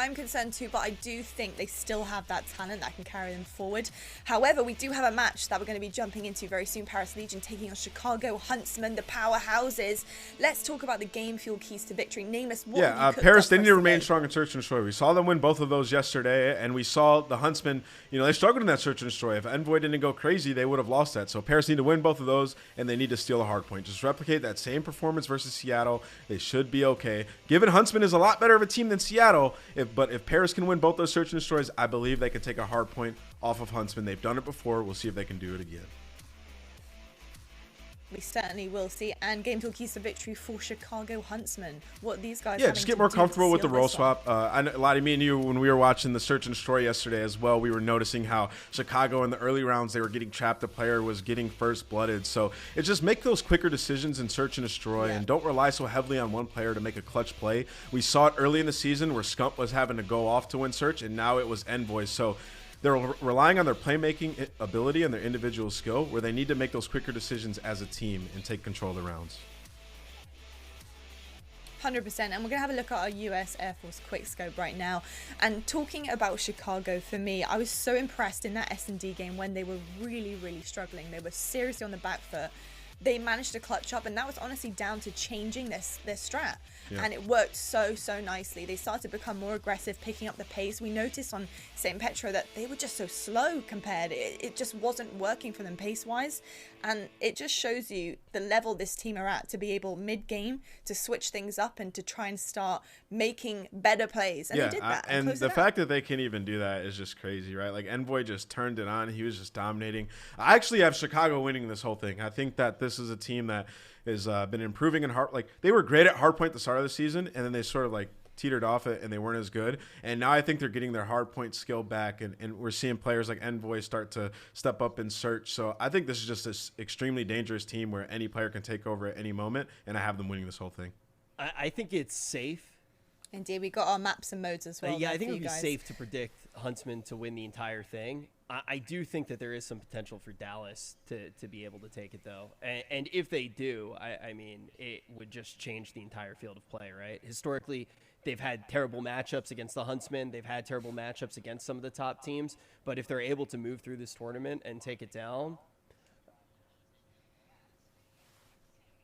I'm concerned too, but I do think they still have that talent that can carry them forward. However, we do have a match that we're going to be jumping into very soon. Paris Legion taking on Chicago Huntsmen, the powerhouses. Let's talk about the game fuel keys to victory. Nameless, what have you cooked Paris, up they for need to us remain today? strong in search and destroy. We saw them win both of those yesterday, and we saw the Huntsmen, they struggled in that search and destroy. If Envoy didn't go crazy, they would have lost that. So Paris need to win both of those, and they need to steal a hard point. Just replicate that same performance versus Seattle. They should be okay. Given Huntsman is a lot better of a team than Seattle, but if Paris can win both those search and destroys, I believe they can take a hard point off of Huntsman. They've done it before. We'll see if they can do it again. We certainly will see. And game fuel keys to victory for Chicago Huntsmen. What these guys just get more comfortable with the role swap. I know, Lottie, me and you, when we were watching the search and destroy yesterday as well, we were noticing how Chicago in the early rounds, they were getting trapped. The player was getting first blooded. So it's just make those quicker decisions in search and destroy, and don't rely so heavily on one player to make a clutch play. We saw it early in the season where Scump was having to go off to win search, and now it was Envoy. So they're relying on their playmaking ability and their individual skill, where they need to make those quicker decisions as a team and take control of the rounds. 100%. And we're going to have a look at our US Air Force quick scope right now. And talking about Chicago, for me, I was so impressed in that S&D game when they were really, really struggling. They were seriously on the back foot. They managed to clutch up, and that was honestly down to changing their strat. And it worked so nicely. They started to become more aggressive, picking up the pace. We noticed on St. Petro that they were just so slow compared. It just wasn't working for them pace-wise. And it just shows you the level this team are at to be able mid-game to switch things up and to try and start making better plays. And they did that. And the fact that they can even do that is just crazy, right? Like, Envoy just turned it on. He was just dominating. I actually have Chicago winning this whole thing. I think that this is a team that has been improving in hard. Like, they were great at hardpoint at the start of the season, and then they sort of like teetered off it and they weren't as good. And now I think they're getting their hardpoint skill back, and we're seeing players like Envoy start to step up in search. So I think this is just this extremely dangerous team where any player can take over at any moment, and I have them winning this whole thing. I think it's safe. Indeed, we got our maps and modes as well. I think it would be safe to predict Huntsman to win the entire thing. I do think that there is some potential for Dallas to be able to take it, though. And if they do, I mean, it would just change the entire field of play, right? Historically, they've had terrible matchups against the Huntsmen. They've had terrible matchups against some of the top teams. But if they're able to move through this tournament and take it down,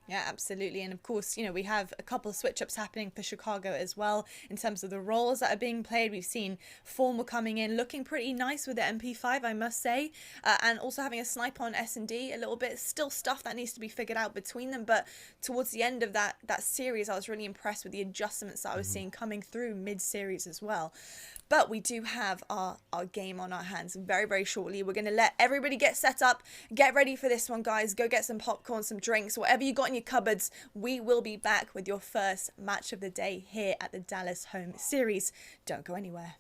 yeah, absolutely. And of course, we have a couple of switch ups happening for Chicago as well in terms of the roles that are being played. We've seen Formal coming in, looking pretty nice with the MP5, I must say, and also having a sniper on S&D a little bit. Still stuff that needs to be figured out between them. But towards the end of that series, I was really impressed with the adjustments that I was seeing coming through mid-series as well. But we do have our game on our hands very, very shortly. We're going to let everybody get set up. Get ready for this one, guys. Go get some popcorn, some drinks, whatever you got in your cupboards. We will be back with your first match of the day here at the Dallas Home Series. Don't go anywhere.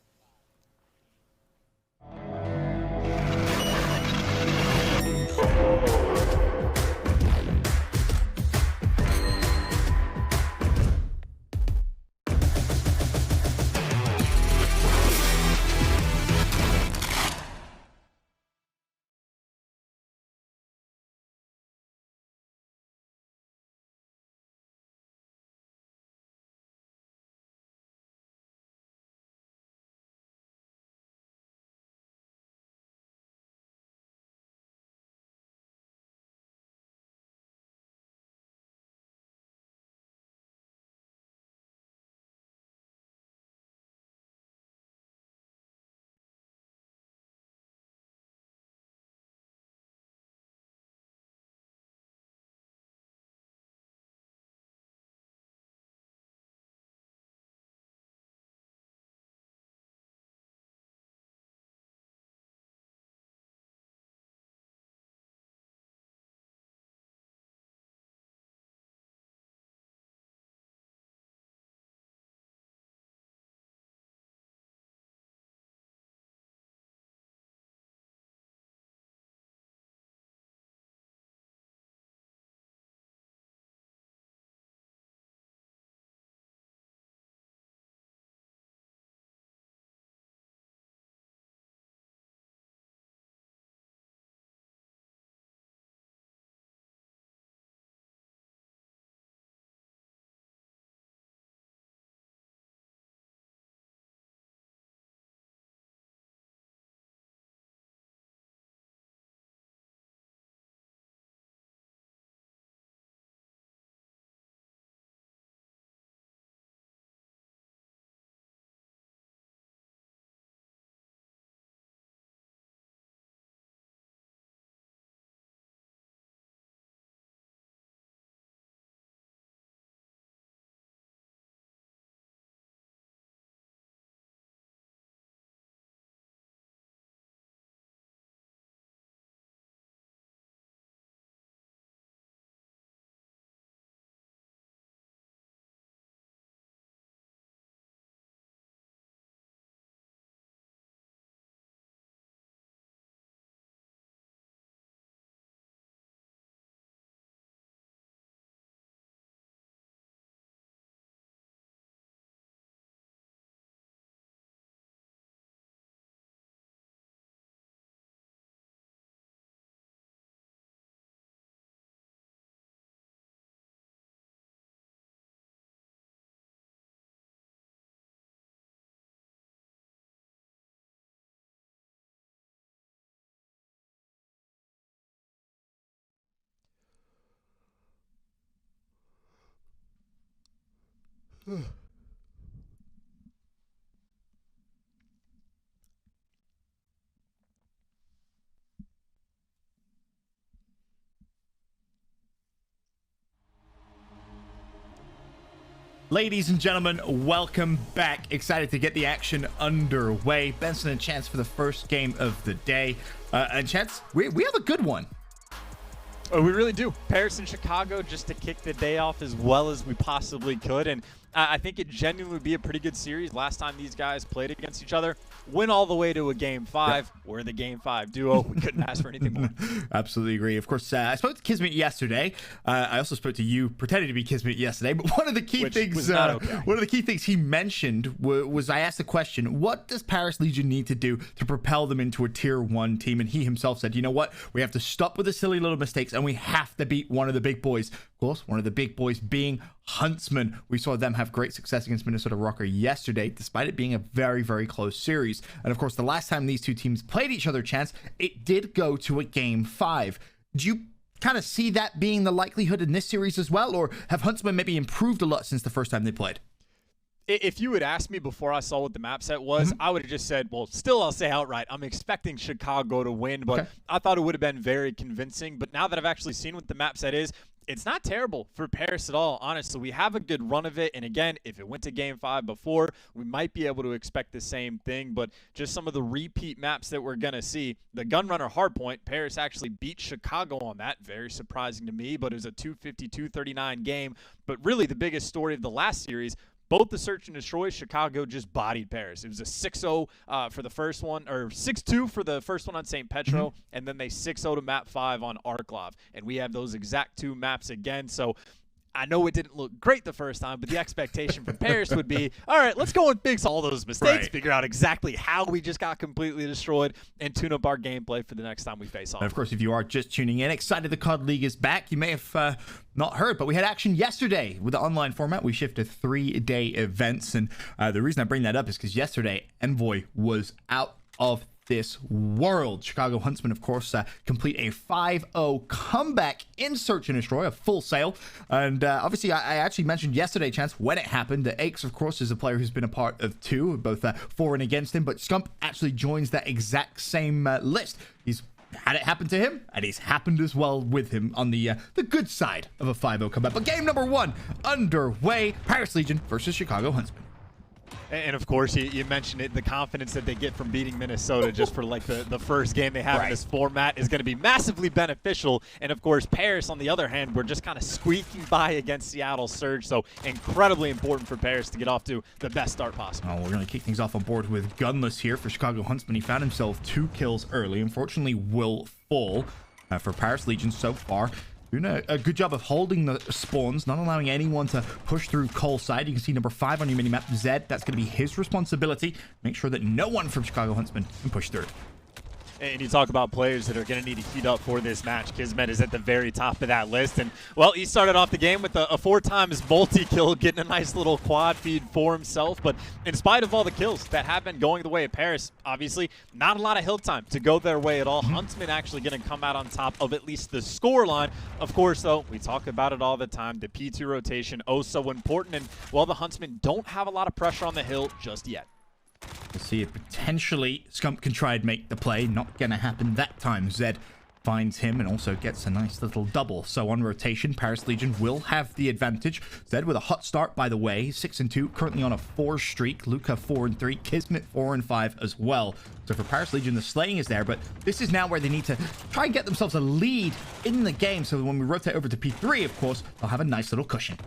Ladies and gentlemen, welcome back. Excited to get the action underway. Benson and Chance for the first game of the day. And Chance, we have a good one. Oh, we really do. Paris and Chicago just to kick the day off as well as we possibly could. And I think it genuinely would be a pretty good series. Last time these guys played against each other, went all the way to a Game 5. Yep. We're the Game 5 duo. We couldn't ask for anything more. Absolutely agree. Of course, I spoke to Kismet yesterday. I also spoke to you, pretending to be Kismet yesterday. But one of the key things, one of the key things he mentioned was I asked the question, what does Paris Legion need to do to propel them into a tier 1 team? And he himself said, you know what? We have to stop with the silly little mistakes, and we have to beat one of the big boys. Of course, one of the big boys being Huntsmen. We saw them have great success against Minnesota Røkkr yesterday, despite it being a very, very close series. And of course, the last time these two teams played each other, Chance, it did go to a Game 5. Do you kind of see that being the likelihood in this series as well, or have Huntsmen maybe improved a lot since the first time they played? If you had asked me before I saw what the map set was, I would have just said, well, still I'll say outright, I'm expecting Chicago to win, but I thought it would have been very convincing. But now that I've actually seen what the map set is, it's not terrible for Paris at all, honestly. We have a good run of it, and again, if it went to Game 5 before, we might be able to expect the same thing, but just some of the repeat maps that we're going to see. The Gunrunner Hardpoint, Paris actually beat Chicago on that. Very surprising to me, but it was a 250-239 game. But really the biggest story of the last series, both the Search and Destroy, Chicago just bodied Paris. It was a 6-0 for the first one, or 6-2 for the first one on St. Petro, and then they 6-0 to map 5 on Arklov. And we have those exact 2 maps again. So I know it didn't look great the first time, but the expectation from Paris would be, all right, let's go and fix all those mistakes, figure out exactly how we just got completely destroyed, and tune up our gameplay for the next time we face off. And of course, if you are just tuning in, excited the COD League is back. You may have not heard, but we had action yesterday with the online format. We shifted 3-day events, and the reason I bring that up is because yesterday, Envoy was out of this world. Chicago Huntsmen, of course, complete a 5-0 comeback in Search and Destroy, a full sale. And obviously, I actually mentioned yesterday, Chance, when it happened, that Aches, of course, is a player who's been a part of 2, both for and against him. But Scump actually joins that exact same list. He's had it happen to him, and it's happened as well with him on the good side of a 5-0 comeback. But game number 1 underway, Paris Legion versus Chicago Huntsmen. And of course, you mentioned it, the confidence that they get from beating Minnesota just for like the first game they have in this format is going to be massively beneficial. And of course, Paris, on the other hand, we're just kind of squeaking by against Seattle Surge. So incredibly important for Paris to get off to the best start possible. Oh, we're going to kick things off on board with Gunless here for Chicago Huntsman. He found himself 2 kills early. Unfortunately, will fall for Paris Legion so far. Doing a good job of holding the spawns, not allowing anyone to push through Cole side. You can see number 5 on your minimap, Zed. That's going to be his responsibility. Make sure that no one from Chicago Huntsmen can push through. And you talk about players that are going to need to heat up for this match. Kismet is at the very top of that list. And, well, he started off the game with a 4x multi-kill, getting a nice little quad feed for himself. But in spite of all the kills that have been going the way of Paris, obviously not a lot of hill time to go their way at all. Huntsmen actually going to come out on top of at least the score line. Of course, though, we talk about it all the time. The P2 rotation, oh so important. And, well, the Huntsmen don't have a lot of pressure on the hill just yet. We'll see if potentially Scump can try and make the play. Not going to happen that time. Zed finds him and also gets a nice little double. So on rotation, Paris Legion will have the advantage. Zed with a hot start, by the way. 6-2, currently on a 4 streak. Luca 4-3, Kismet 4-5 as well. So for Paris Legion, the slaying is there, but this is now where they need to try and get themselves a lead in the game. So when we rotate over to P3, of course, they'll have a nice little cushion.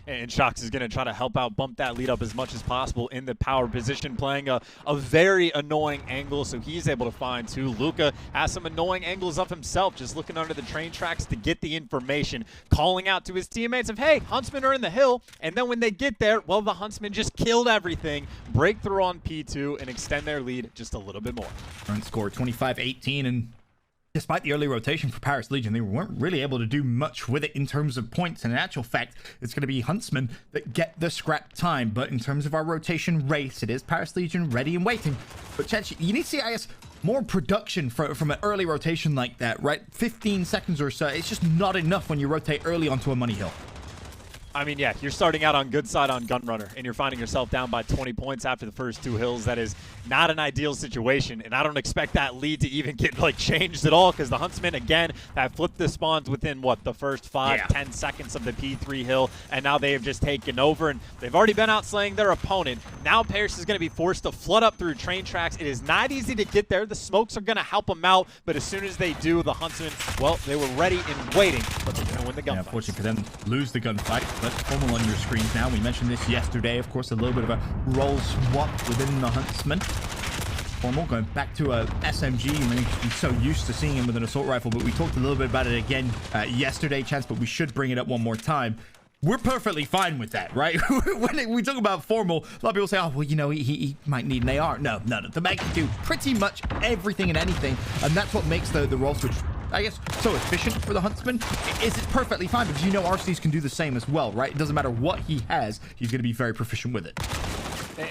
And Shox is going to try to help out, bump that lead up as much as possible in the power position, playing a very annoying angle, so he's able to find 2. Luca has some annoying angles of himself, just looking under the train tracks to get the information, calling out to his teammates of, hey, Huntsmen are in the hill, and then when they get there, well, the Huntsmen just killed everything, break through on P2, and extend their lead just a little bit more. Current score 25-18, and despite the early rotation for Paris Legion, they weren't really able to do much with it in terms of points. And in actual fact, it's going to be Huntsmen that get the scrap time. But in terms of our rotation race, it is Paris Legion ready and waiting. But Chech, you need to see, I guess, more production from an early rotation like that, right? 15 seconds or so. It's just not enough when you rotate early onto a money hill. I mean, yeah, you're starting out on good side on Gunrunner, and you're finding yourself down by 20 points after the first 2 hills. That is not an ideal situation, and I don't expect that lead to even get, like, changed at all, because the Huntsmen, again, have flipped the spawns within, what, the first 10 seconds of the P3 hill, and now they have just taken over, and they've already been out slaying their opponent. Now Paris is going to be forced to flood up through train tracks. It is not easy to get there. The smokes are going to help them out, but as soon as they do, the Huntsmen, well, they were ready and waiting, but they're going to win the gunfight. Yeah, unfortunately for them, lose the gunfight. But Formal on your screens now. We mentioned this yesterday. Of course, a little bit of a role swap within the Huntsmen. Formal going back to a SMG. I mean, he's so used to seeing him with an assault rifle, but we talked a little bit about it again yesterday, Chance, but we should bring it up one more time. We're perfectly fine with that, right? When we talk about Formal, a lot of people say, oh, well, you know, he might need an AR. No. The Mag can do pretty much everything and anything, and that's what makes the role switch, I guess, so efficient for the Huntsman. Is it perfectly fine? Because you know RCs can do the same as well, right? It doesn't matter what he has, he's going to be very proficient with it.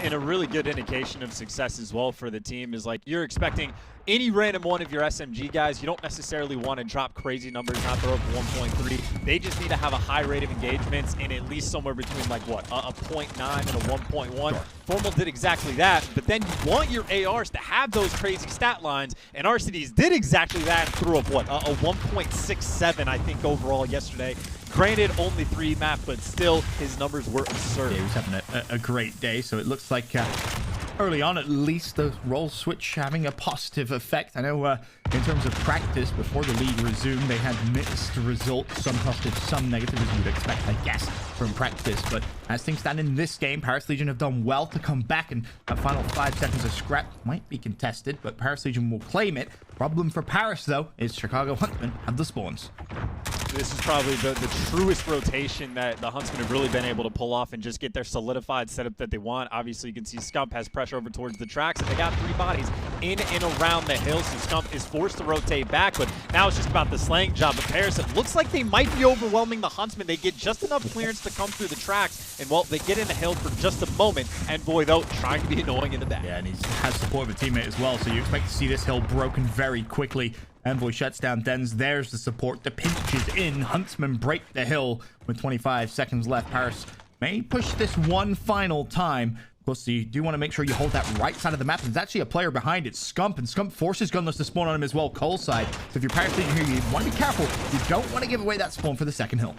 And a really good indication of success as well for the team is, like, you're expecting any random one of your SMG guys. You don't necessarily want to drop crazy numbers, not throw up 1.3. They just need to have a high rate of engagements and at least somewhere between, like, what, a 0.9 and a 1.1. Formal did exactly that, but then you want your ARs to have those crazy stat lines, and RCDs did exactly that and threw up, what, a 1.67, I think, overall yesterday. Granted, only 3 map, but still, his numbers were absurd. Yeah, he was having a great day, so it looks like early on, at least, the role switch having a positive effect. I know in terms of practice, before the league resumed, they had mixed results, some positive, some negative, as you'd expect, I guess, from practice. But as things stand in this game, Paris Legion have done well to come back, and that final 5 seconds of scrap might be contested, but Paris Legion will claim it. Problem for Paris, though, is Chicago Huntsmen have the spawns. This is probably the truest rotation that the Huntsmen have really been able to pull off and just get their solidified setup that they want. Obviously, you can see Scump has pressure over towards the tracks, and they got 3 bodies in and around the hill, so Scump is forced to rotate back, but now it's just about the slaying job of Paris. It looks like they might be overwhelming the Huntsmen. They get just enough clearance to come through the tracks, and, well, they get in the hill for just a moment, and boy, though, trying to be annoying in the back. Yeah, and he has support of a teammate as well, so you expect to see this hill broken very quickly. Envoy shuts down Dens. There's the support. The pinch is in. Huntsmen break the hill with 25 seconds left. Paris may push this one final time. Of course, you do want to make sure you hold that right side of the map. There's actually a player behind it, Scump, and Scump forces Gunless to spawn on him as well, Cole side. So if you're Paris Legion here, you want to be careful. You don't want to give away that spawn for the second hill.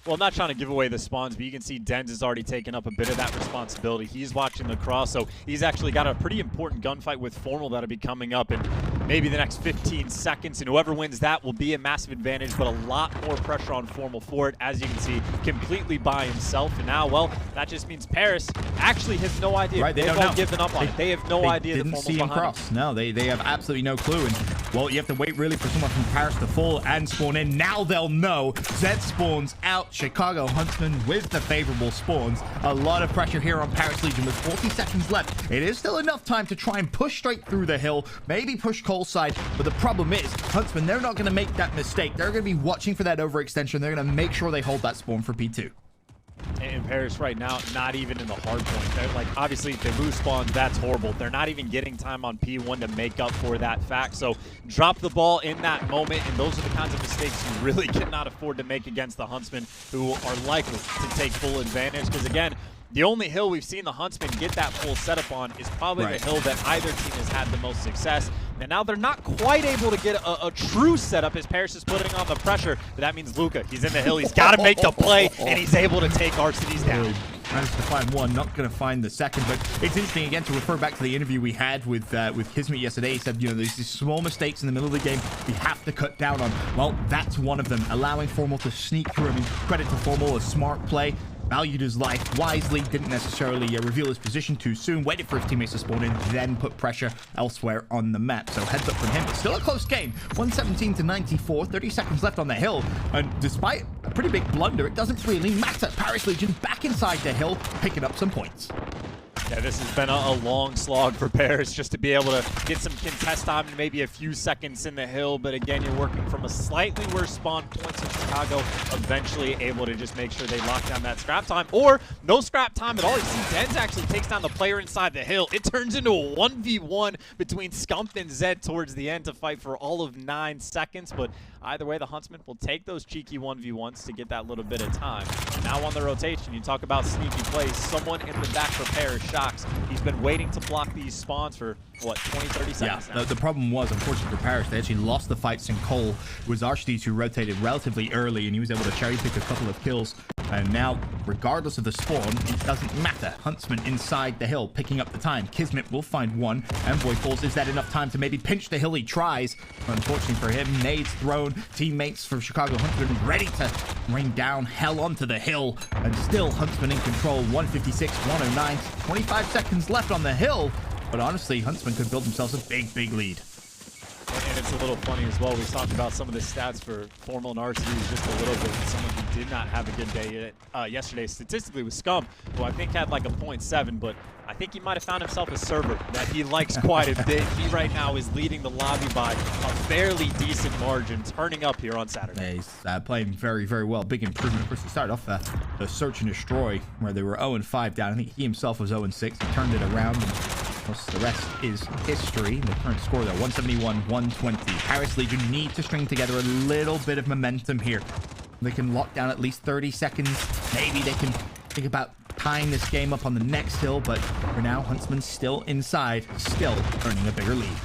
Well, I'm not trying to give away the spawns, but you can see Dens has already taken up a bit of that responsibility. He's watching the cross, so he's actually got a pretty important gunfight with Formal that'll be coming up in maybe the next 15 seconds, and whoever wins that will be a massive advantage, but a lot more pressure on Formal for it, as you can see, completely by himself. And now, well, that just means Paris actually has no idea. Right, They've all given up on it. They have no idea that Formal's behind cross. No, they have absolutely no clue. And, well, you have to wait really for someone from Paris to fall and spawn in. Now they'll know. Zed spawns out. Chicago Huntsmen with the favorable spawns. A lot of pressure here on Paris Legion with 40 seconds left. It is still enough time to try and push straight through the hill, maybe push Cole side, but the problem is Huntsmen, they're not going to make that mistake. They're going to be watching for that overextension. They're going to make sure they hold that spawn for P2. And Paris right now, not even in the hard point. They're like, obviously, if they lose spawns, that's horrible. They're not even getting time on P1 to make up for that fact. So drop the ball in that moment, and those are the kinds of mistakes you really cannot afford to make against the Huntsmen, who are likely to take full advantage. Because, again, the only hill we've seen the Huntsmen get that full setup on is probably the hill that either team has had the most success. And now they're not quite able to get a true setup as Paris is putting on the pressure. But that means Luca, he's in the hill, he's got to make the play, and he's able to take RCDs down. Managed to find one, not going to find the second. But it's interesting, again, to refer back to the interview we had with Kismet yesterday. He said, you know, there's these small mistakes in the middle of the game we have to cut down on. Well, that's one of them. Allowing Formal to sneak through. I mean, credit to Formal, a smart play. Valued his life wisely, didn't necessarily reveal his position too soon, waited for his teammates to spawn in, then put pressure elsewhere on the map. So heads up from him, but still a close game. 117 to 94, 30 seconds left on the hill, and despite a pretty big blunder, it doesn't really matter. Paris Legion back inside the hill, picking up some points. Yeah, this has been a long slog for Paris just to be able to get some contest time and maybe a few seconds in the hill. But again, you're working from a slightly worse spawn points in Chicago, eventually able to just make sure they lock down that scrap time, or no scrap time at all. You see Dens actually takes down the player inside the hill. It turns into a 1v1 between Scump and Zed towards the end to fight for all of 9 seconds. But either way, the Huntsmen will take those cheeky 1v1s to get that little bit of time. Now on the rotation, you talk about sneaky plays. Someone in the back for Paris Shocks. He's been waiting to block these spawns for, what, 20, 30 seconds now? The problem was, unfortunately for Paris, they actually lost the fights in Cole. It was Archdies who rotated relatively early, and he was able to cherry pick a couple of kills. And now, regardless of the spawn, it doesn't matter. Huntsman inside the hill, picking up the time. Kismet will find one. Envoy falls. Is that enough time to maybe pinch the hill? He tries. Unfortunately for him, nades thrown. Teammates from Chicago Huntsman ready to rain down hell onto the hill. And still, Huntsman in control. 156, 109. 25 seconds left on the hill. But honestly, Huntsman could build themselves a big, big lead. And it's a little funny as well. We talked about some of the stats for Formal and RCD just a little bit. Someone who did not have a good day yesterday statistically was Scum, who I think had like a 0.7, but I think he might have found himself a server that he likes quite a bit. He right now is leading the lobby by a fairly decent margin, turning up here on Saturday. Yeah, he's playing very, very well. Big improvement. Of course, he started off the Search and Destroy, where they were 0-5 down. I think he himself was 0-6. He turned it around. Of course, the rest is history. The current score, though, 171-120. Paris Legion need to string together a little bit of momentum here. They can lock down at least 30 seconds. Maybe they can think about tying this game up on the next hill, but for now, Huntsman's still inside, still earning a bigger lead.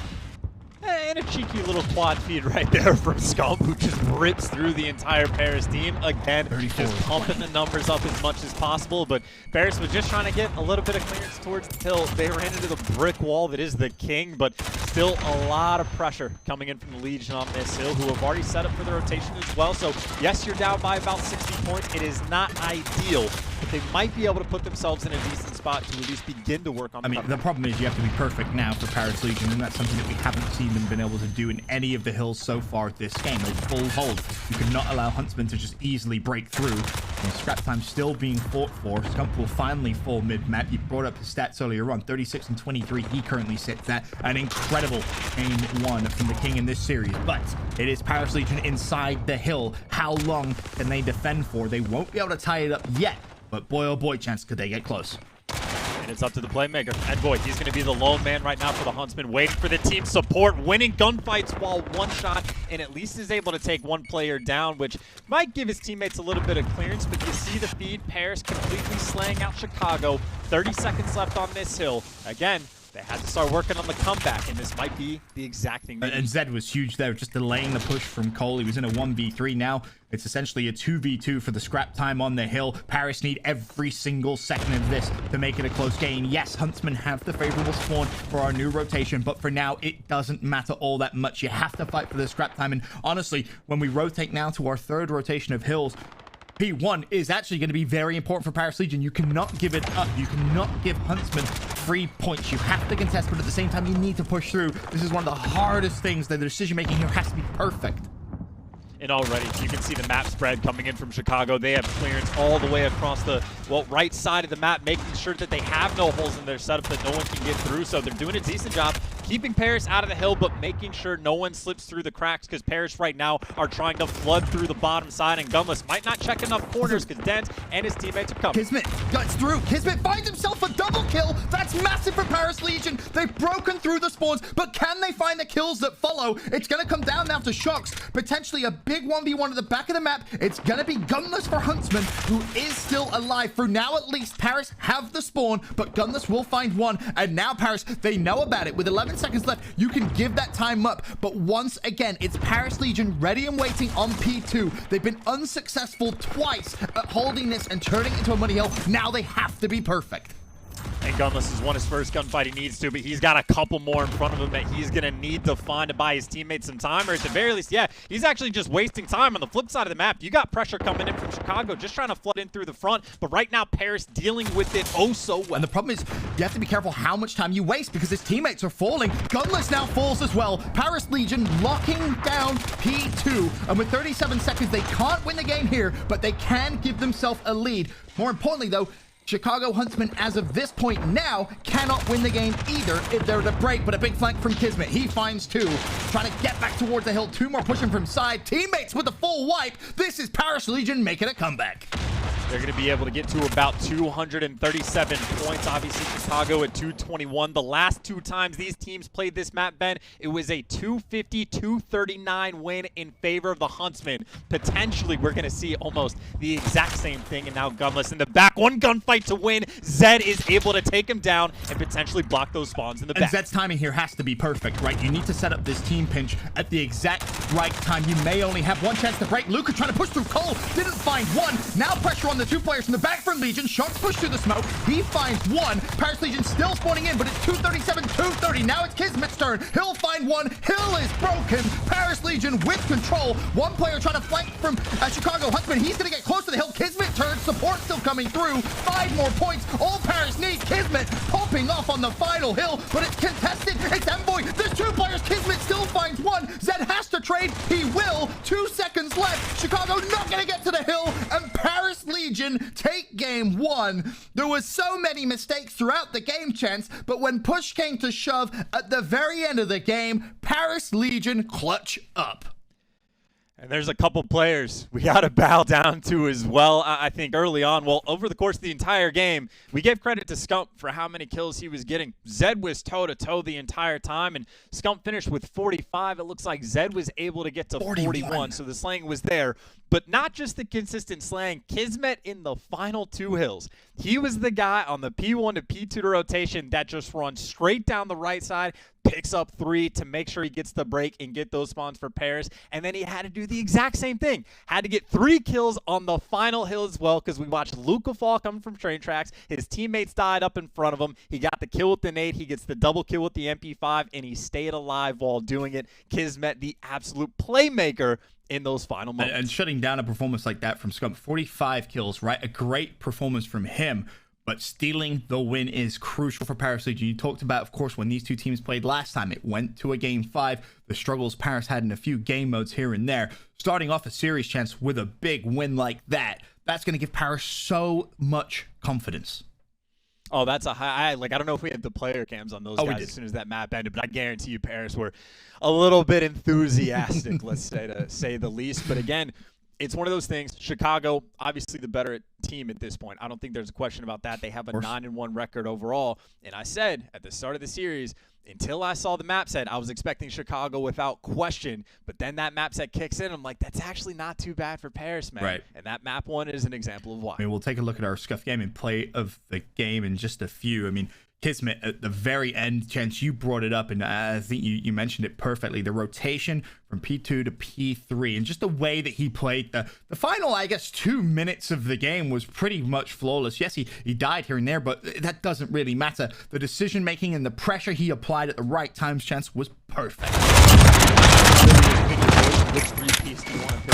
And a cheeky little quad feed right there from Scump, who just rips through the entire Paris team. Again, just pumping the numbers up as much as possible. But Paris was just trying to get a little bit of clearance towards the hill. They ran into the brick wall that is the king, but still a lot of pressure coming in from the Legion on this hill, who have already set up for the rotation as well. So, yes, you're down by about 60 points. It is not ideal, but they might be able to put themselves in a decent spot to at least begin to work on the the problem is you have to be perfect now for Paris Legion, and that's something that we haven't seen them been able to do in any of the hills so far this game. A full hold. You cannot allow Huntsman to just easily break through. And scrap time still being fought for. Scump will finally fall mid-map. You brought up his stats earlier on. 36 and 23. He currently sits at an incredible game 1 from the king in this series. But it is Paris Legion inside the hill. How long can they defend for? They won't be able to tie it up yet. But boy, oh boy, chance could they get close. And it's up to the playmaker. Envoy, he's going to be the lone man right now for the Huntsmen, waiting for the team support, winning gunfights while one shot, and at least is able to take one player down, which might give his teammates a little bit of clearance, but you see the feed. Paris completely slaying out Chicago. 30 seconds left on this hill. Again, they had to start working on the comeback, and this might be the exact thing. And Zed was huge there, just delaying the push from Cole. He was in a 1v3 now. It's essentially a 2v2 for the scrap time on the hill. Paris need every single second of this to make it a close game. Yes, Huntsmen have the favorable spawn for our new rotation, but for now, it doesn't matter all that much. You have to fight for the scrap time, and honestly, when we rotate now to our third rotation of hills, P1 is actually going to be very important for Paris Legion. You cannot give it up. You cannot give Huntsmen free points. You have to contest, but at the same time, you need to push through. This is one of the hardest things. The decision-making here has to be perfect. And already, you can see the map spread coming in from Chicago. They have clearance all the way across the, right side of the map, making sure that they have no holes in their setup that no one can get through. So they're doing a decent job keeping Paris out of the hill, but making sure no one slips through the cracks, because Paris right now are trying to flood through the bottom side, and Gunless might not check enough corners because Dent and his teammates are coming. Kismet guts through. Kismet finds himself a double kill. That's massive for Paris Legion. They've broken through the spawns, but can they find the kills that follow? It's going to come down now to Shocks. Potentially a big 1v1 at the back of the map. It's going to be Gunless for Huntsman, who is still alive. For now, at least, Paris have the spawn, but Gunless will find one. And now Paris, they know about it. With 11 seconds left, you can give that time up. But once again, it's Paris Legion ready and waiting on P2. They've been unsuccessful twice at holding this and turning it into a money hill. Now they have to be perfect. And Gunless has won his first gunfight he needs to, but he's got a couple more in front of him that he's going to need to find to buy his teammates some time, or at the very least, yeah, he's actually just wasting time. On the flip side of the map, you got pressure coming in from Chicago, just trying to flood in through the front, but right now, Paris dealing with it oh so well. And the problem is, you have to be careful how much time you waste, because his teammates are falling. Gunless now falls as well. Paris Legion locking down P2, and with 37 seconds, they can't win the game here, but they can give themselves a lead. More importantly, though, Chicago Huntsmen, as of this point now, cannot win the game either if they're to break, but a big flank from Kismet. He finds 2, trying to get back towards the hill. 2 more pushing from side. Teammates with a full wipe. This is Paris Legion making a comeback. They're going to be able to get to about 237 points. Obviously, Chicago at 221. The last 2 times these teams played this map, Ben, it was a 250-239 win in favor of the Huntsmen. Potentially, we're going to see almost the exact same thing. And now Gunless in the back. 1 gunfight to win. Zed is able to take him down and potentially block those spawns in the back. And Zed's timing here has to be perfect, right? You need to set up this team pinch at the exact right time. You may only have 1 chance to break. Luka trying to push through Cole. Didn't find 1. Now pressure on the 2 players from the back from Legion. Sharks push through the smoke. He finds 1. Paris Legion still spawning in, but it's 237, 230. Now it's Kismet's turn. He'll find 1. Hill is broken. Paris Legion with control. 1 player trying to flank from Chicago Huntsman. He's going to get close to the hill. Kismet turns. Support still coming through. 5 more points. All Paris need. Kismet popping off on the final hill, but it's contested. It's Envoy. There's 2 players. Kismet still finds 1. Zed has to trade. He will. 2 seconds left. Chicago not going to get to the hill, and Paris Legion take game 1. There was so many mistakes throughout the game, Chance, but when push came to shove at the very end of the game, Paris Legion clutch up. And there's a couple players we got to bow down to as well. I think early on, well, over the course of the entire game, we gave credit to Scump for how many kills he was getting. Zed was toe-to-toe the entire time, and Scump finished with 45. It looks like Zed was able to get to 41, so the slaying was there. But not just the consistent slaying. Kismet in the final 2 hills. He was the guy on the P1 to P2 to rotation that just runs straight down the right side, picks up 3 to make sure he gets the break and get those spawns for Paris. And then he had to do the exact same thing. Had to get 3 kills on the final hill as well, because we watched Luka fall coming from train tracks. His teammates died up in front of him. He got the kill with the nade. He gets the double kill with the MP5, and he stayed alive while doing it. Kismet, the absolute playmaker in those final moments. And shutting down a performance like that from Scump, 45 kills, right? A great performance from him. But stealing the win is crucial for Paris Legion. You talked about, of course, when these 2 teams played last time, it went to a game 5. The struggles Paris had in a few game modes here and there. Starting off a series, Chance, with a big win like that, that's going to give Paris so much confidence. Oh, that's a high. I don't know if we had the player cams on those guys as soon as that map ended, but I guarantee you Paris were a little bit enthusiastic, let's say, to say the least. But again, it's one of those things. Chicago, obviously the better team at this point. I don't think there's a question about that. They have a 9-1 record overall. And I said at the start of the series, until I saw the map set, I was expecting Chicago without question. But then that map set kicks in. I'm like, that's actually not too bad for Paris, man. Right. And that map 1 is an example of why. I mean, we'll take a look at our Scuff game and play of the game in just a few. I mean, Kismet at the very end, Chance, you brought it up, and I think you mentioned it perfectly. The rotation from P2 to P3, and just the way that he played the final, I guess, 2 minutes of the game was pretty much flawless. Yes, he died here and there, but that doesn't really matter. The decision making and the pressure he applied at the right times, Chance, was perfect. Which 3-piece do you want to pick?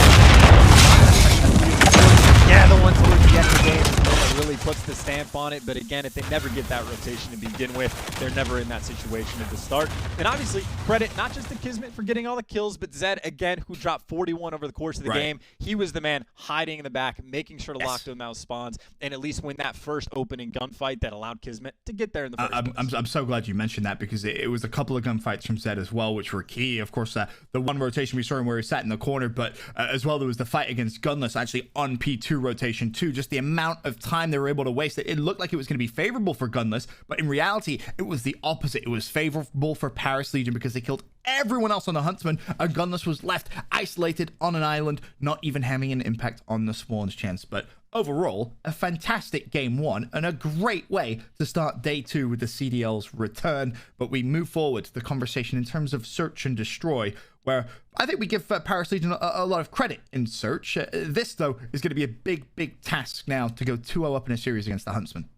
Yeah, the one towards the end of the game is the one that really puts the stamp on it. But again, if they never get that rotation to begin with, they're never in that situation at the start. And obviously, credit not just to Kismet for getting all the kills, but Zed, again, who dropped 41 over the course of the game. He was the man hiding in the back, making sure to lock those mouse spawns, and at least win that first opening gunfight that allowed Kismet to get there in the first place. I'm so glad you mentioned that, because it was a couple of gunfights from Zed as well, which were key. Of course, the one rotation we saw him where he sat in the corner, but as well, there was the fight against Gunless, actually on P2 rotation too. Just the amount of time they were able to waste. It looked like it was going to be favorable for Gunless, but in reality, it was the opposite. It was favorable for Paris Legion because they killed everyone else on the Huntsman, and Gunless was left isolated on an island, not even having an impact on the spawns, Chance. But overall, a fantastic game 1 and a great way to start day 2 with the CDL's return. But we move forward to the conversation in terms of search and destroy, where I think we give Paris Legion a lot of credit in search. This, though, is going to be a big task now to go 2-0 up in a series against the Huntsman.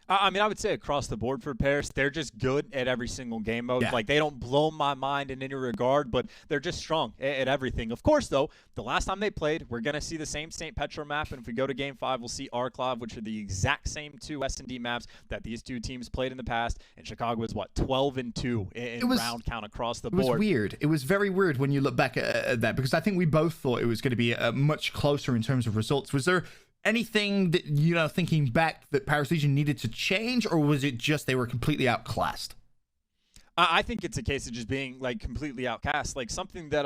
I mean, I would say across the board for Paris, they're just good at every single game mode. Yeah. Like, they don't blow my mind in any regard, but they're just strong at everything. Of course, though, the last time they played, we're going to see the same St. Petro map, and if we go to Game 5, we'll see Arklov, which are the exact same 2 S&D maps that these 2 teams played in the past, and Chicago was, 12-2 in round count across the board. It was weird. It was very weird when you look back at that, because I think we both thought it was going to be much closer in terms of results. Was there anything that, thinking back, that Paris Legion needed to change, or was it just they were completely outclassed? I think it's a case of just being like completely outcast. Like something that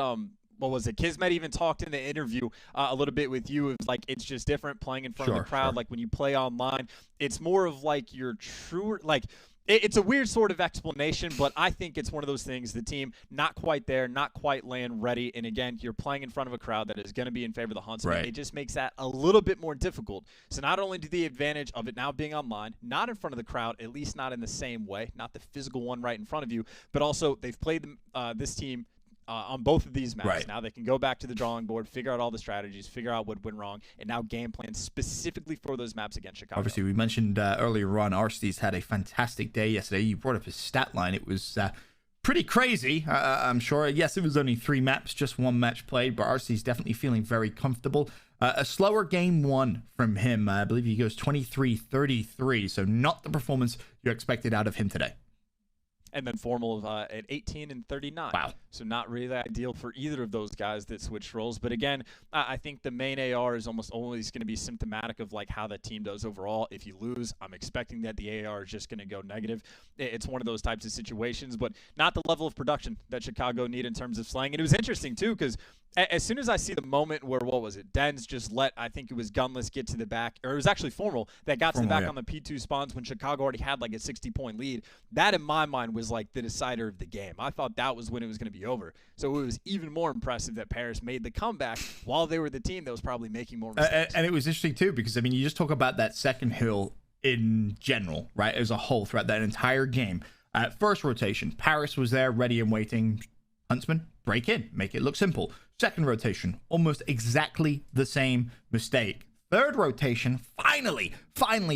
what was it? Kismet even talked in the interview a little bit with you. It was like it's just different playing in front of the crowd. Like when you play online, it's more of like your true like. It's a weird sort of explanation, but I think it's one of those things. The team not quite there, not quite land ready, and again, you're playing in front of a crowd that is going to be in favor of the Huntsmen. Right. It just makes that a little bit more difficult. So not only do the advantage of it now being online, not in front of the crowd, at least not in the same way, not the physical one right in front of you, but also they've played this team on both of these maps. Right. Now they can go back to the drawing board, figure out all the strategies, figure out what went wrong, and now game plan specifically for those maps against Chicago. Obviously, we mentioned earlier on, Arstee's had a fantastic day yesterday. You brought up his stat line. It was pretty crazy, I'm sure. Yes, it was only 3 maps, just 1 match played, but Arstee's definitely feeling very comfortable. A slower game 1 from him. I believe he goes 23-33, so not the performance you expected out of him today. And then Formal at 18 and 39. Wow. So not really ideal for either of those guys that switched roles. But again, I think the main AR is almost always going to be symptomatic of like how that team does overall. If you lose, I'm expecting that the AR is just going to go negative. It's one of those types of situations, but not the level of production that Chicago need in terms of slang. And it was interesting too, because as soon as I see the moment where, what was it, Dens just let, I think it was Gunless get to the back, or it was actually Formal that got to the back on the P2 spawns when Chicago already had like a 60-point lead. That in my mind was like the decider of the game. I thought that was when it was going to be over. So it was even more impressive that Paris made the comeback while they were the team that was probably making more mistakes. And it was interesting too, because I mean, you just talk about that second hill in general, right, as a whole throughout that entire game. First rotation, Paris was there ready and waiting. Huntsman, break in, make it look simple. Second rotation, almost exactly the same mistake. Third rotation, finally,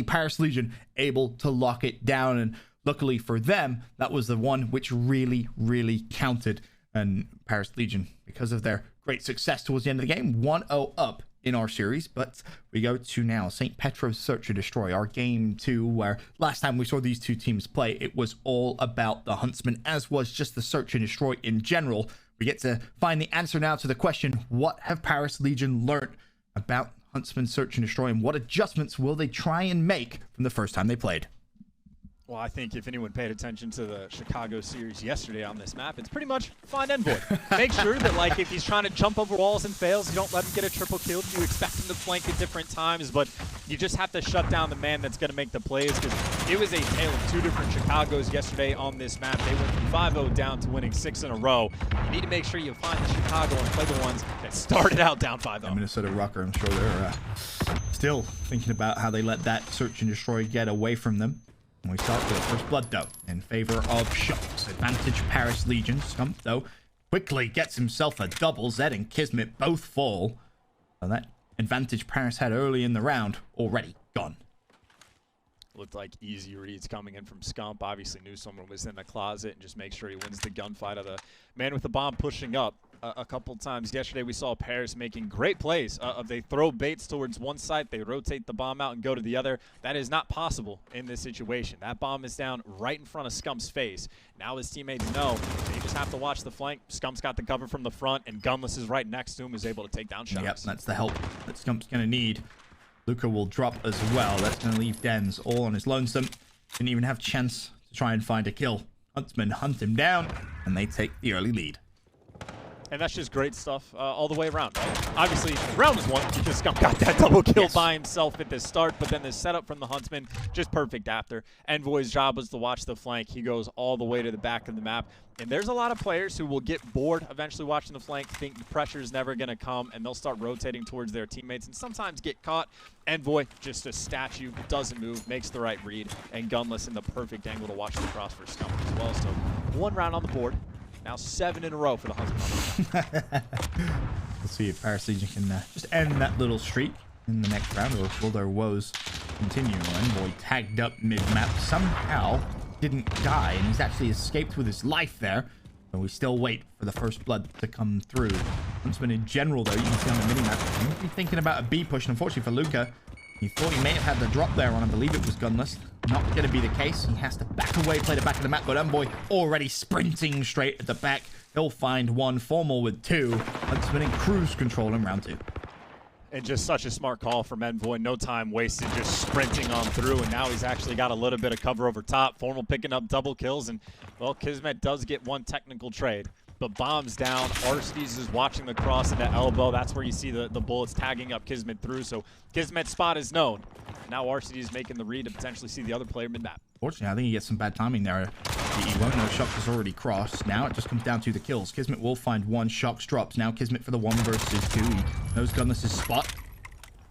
Paris Legion able to lock it down. And luckily for them, that was the one which really, really counted. And Paris Legion, because of their great success towards the end of the game, 1-0 up in our series. But we go to now St. Petro's Search and Destroy, our game 2, where last time we saw these two teams play, it was all about the Huntsmen, as was just the Search and Destroy in general. We get to find the answer now to the question, what have Paris Legion learned about Huntsman Search and Destroy, and what adjustments will they try and make from the first time they played? Well, I think if anyone paid attention to the Chicago series yesterday on this map, it's pretty much find Envoy. Make sure that, like, if he's trying to jump over walls and fails, you don't let him get a triple kill. You expect him to flank at different times, but you just have to shut down the man that's going to make the plays, because it was a tale of 2 different Chicagos yesterday on this map. They went from 5-0 down to winning 6 in a row. You need to make sure you find the Chicago and play the ones that started out down 5-0. Minnesota Røkkr, I'm sure they're still thinking about how they let that Search and Destroy get away from them. And we start with first blood, though, in favor of Shops. Advantage Paris Legion. Scump, though, quickly gets himself a double. Zed and Kismet both fall. So that advantage Paris had early in the round already gone. Looked like easy reads coming in from Scump. Obviously knew someone was in the closet and just make sure he wins the gunfight of the man with the bomb pushing up. A couple times yesterday we saw Paris making great plays. They throw baits towards one side, they rotate the bomb out and go to the other. That is not possible in this situation. That bomb is down right in front of Scump's face. Now his teammates know they just have to watch the flank. Scump's got the cover from the front, and Gunless is right next to him, is able to take down shots. Yep, that's the help that Scump's going to need. Luca will drop as well. That's going to leave Dens all on his lonesome. Didn't even have a chance to try and find a kill. Huntsmen hunt him down, and they take the early lead. And that's just great stuff all the way around, right? Obviously, round was won because Scump got that double kill by himself at the start, but then the setup from the Huntsman, just perfect after. Envoy's job was to watch the flank. He goes all the way to the back of the map. And there's a lot of players who will get bored eventually watching the flank, think the pressure is never going to come, and they'll start rotating towards their teammates and sometimes get caught. Envoy, just a statue, doesn't move, makes the right read, and Gunless in the perfect angle to watch the cross for Scump as well. So 1 round on the board. Now 7 in a row for the Huntsmen. Let's see if Paris Legion can just end that little streak in the next round, or will their woes continue? Envoy tagged up mid-map, somehow didn't die, and he's actually escaped with his life there. So we still wait for the first blood to come through. Huntsman in general, though, you can see on the mini-map, he might be thinking about a B push, and unfortunately for Luca, he thought he may have had the drop there on, I believe it was Gunless. Not going to be the case. He has to back away, play the back of the map, but Envoy already sprinting straight at the back. He'll find 1, Formal with 2. Huntsman in cruise control in round 2. And just such a smart call from Envoy. No time wasted, just sprinting on through. And now he's actually got a little bit of cover over top. Formal picking up double kills. And, well, Kismet does get one technical trade. But bombs down. Arstides is watching the cross into elbow. That's where you see the bullets tagging up Kismet through. So Kismet's spot is known. Now Arstides is making the read to potentially see the other player mid-map. Fortunately, I think he gets some bad timing there. He won't know Shox has already crossed. Now it just comes down to the kills. Kismet will find one. Shox drops. Now Kismet for the 1 versus 2. He knows Gunless's spot.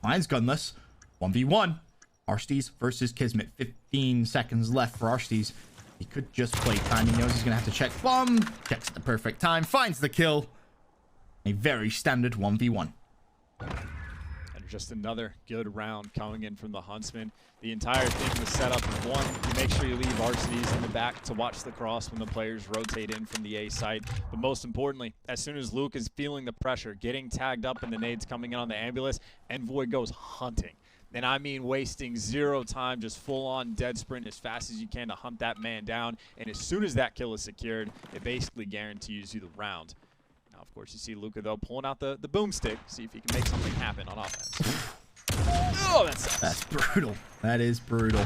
Finds Gunless. 1v1. Arstides versus Kismet. 15 seconds left for Arstides. He could just play time. He knows he's going to have to check bomb. Checks the perfect time. Finds the kill. A very standard 1v1. And just another good round coming in from the Huntsmen. The entire thing was set up in one. You make sure you leave Arstides in the back to watch the cross when the players rotate in from the A site. But most importantly, as soon as Luke is feeling the pressure, getting tagged up and the nades coming in on the ambulance, Envoy goes hunting. And I mean wasting zero time, just full-on dead sprint as fast as you can to hunt that man down. And as soon as that kill is secured, it basically guarantees you the round. Now, of course, you see Luka, though, pulling out the boomstick, see if he can make something happen on offense. Oh, that sucks. That's brutal. That is brutal.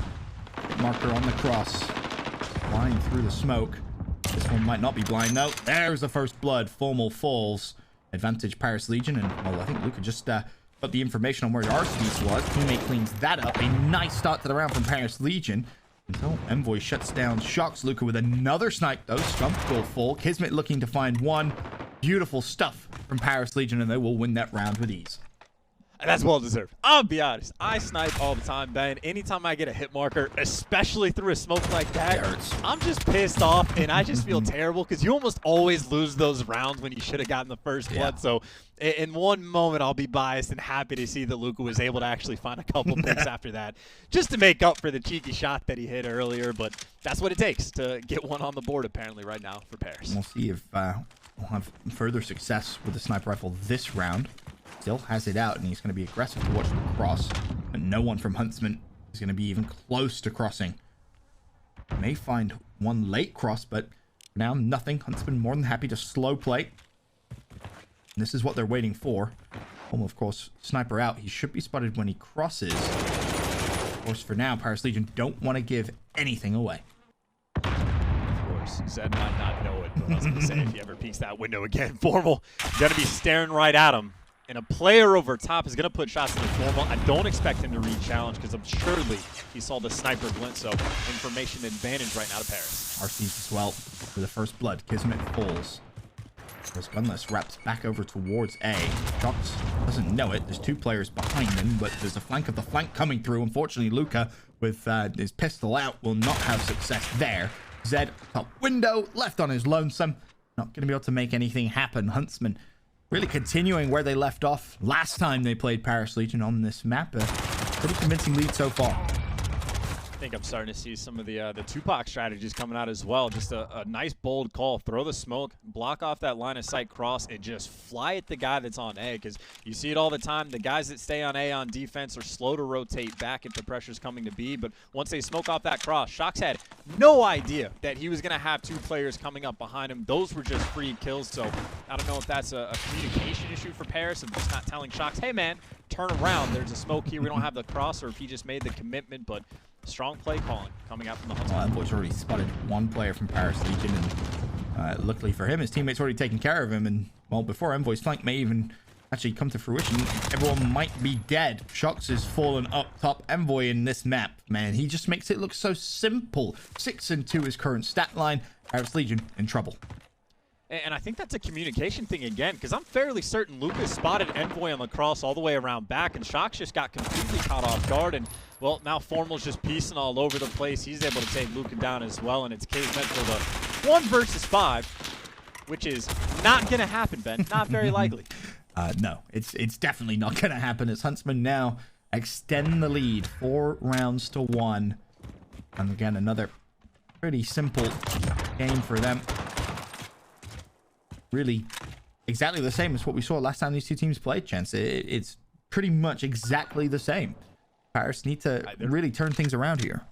Marker on the cross. Flying through the smoke. This one might not be blind, though. There's the first blood. Formal falls. Advantage Paris Legion. And, well, I think Luka just got the information on where Arstides was. Teammate cleans that up. A nice start to the round from Paris Legion. Until Envoy shuts down Shox. Luka with another snipe, though. Scump will fall. Kismet looking to find one. Beautiful stuff from Paris Legion, and they will win that round with ease. And that's well deserved. I'll be honest. I snipe all the time, Ben. Anytime I get a hit marker, especially through a smoke like that, I'm just pissed off, and I just feel terrible because you almost always lose those rounds when you should have gotten the first blood. So in one moment, I'll be biased and happy to see that Luka was able to actually find a couple picks after that just to make up for the cheeky shot that he hit earlier. But that's what it takes to get one on the board, apparently, right now for Paris. We'll see if we'll have further success with the sniper rifle this round. Still has it out, and he's going to be aggressive to watch the cross, but no one from Huntsman is going to be even close to crossing. May find one late cross, but for now, nothing. Huntsman more than happy to slow play. And this is what they're waiting for. Of course, sniper out. He should be spotted when he crosses. Of course, for now, Paris Legion don't want to give anything away. Of course, Zed might not know it, but I was going to say, if he ever peeks that window again, Formal going to be staring right at him. And a player over top is going to put shots into Formal. I don't expect him to re-challenge because surely he saw the sniper glint, so information advantage right now to Paris. Arstides as well for the first blood. Kismet falls. This Gunless wraps back over towards A. Shox doesn't know it. There's 2 players behind him, but there's a flank of the flank coming through. Unfortunately, Luka, with his pistol out, will not have success there. Zed, top window, left on his lonesome. Not going to be able to make anything happen. Huntsman really continuing where they left off last time they played Paris Legion on this map. A pretty convincing lead so far. I think I'm starting to see some of the Tupac strategies coming out as well. Just a nice, bold call. Throw the smoke, block off that line of sight cross, and just fly at the guy that's on A, because you see it all the time. The guys that stay on A on defense are slow to rotate back if the pressure's coming to B, but once they smoke off that cross, Shox had no idea that he was going to have 2 players coming up behind him. Those were just free kills, so I don't know if that's a communication issue for Paris of just not telling Shox, hey, man, turn around. There's a smoke here. We don't have the cross, or if he just made the commitment, but strong play calling coming out from the Huntsmen. Envoy's already spotted one player from Paris Legion, and luckily for him, his teammate's already taken care of him. And, well, before Envoy's flank may even actually come to fruition, everyone might be dead. Shox has fallen up top. Envoy in this map, man, he just makes it look so simple. 6-2 his current stat line. Paris Legion in trouble. And I think that's a communication thing again, because I'm fairly certain Lucas spotted Envoy on the cross all the way around back, and Shox just got completely caught off guard. And, well, now Formal's just piecing all over the place. He's able to take Luka down as well, and it's Kismet for the 1 versus 5, which is not going to happen, Ben. Not very likely. No, it's definitely not going to happen, as Huntsmen now extend the lead 4 rounds to 1. And again, another pretty simple game for them. Really exactly the same as what we saw last time these 2 teams played, Chance. It's pretty much exactly the same. Paris need to really turn things around here.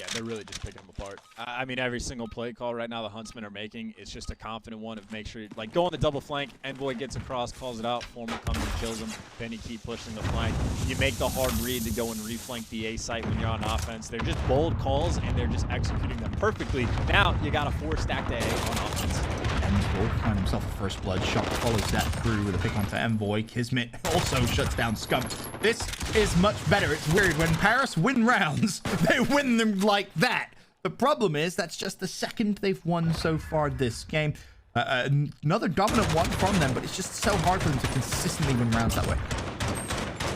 Yeah, they're really just picking them apart. I mean, every single play call right now the Huntsmen are making is just a confident one of make sure, like, go on the double flank, Envoy gets across, calls it out, Formal comes and kills him, then you keep pushing the flank. You make the hard read to go and reflank the A site when you're on offense. They're just bold calls, and they're just executing them perfectly. Now, you got a 4-stacked A on offense. Envoy find himself a first blood shot, follows that through with a pick onto Envoy. Kismet also shuts down Scump. This is much better. It's weird. When Paris win rounds, they win them like that. The problem is that's just the second they've won so far this game. Another dominant one from them, but it's just so hard for them to consistently win rounds that way.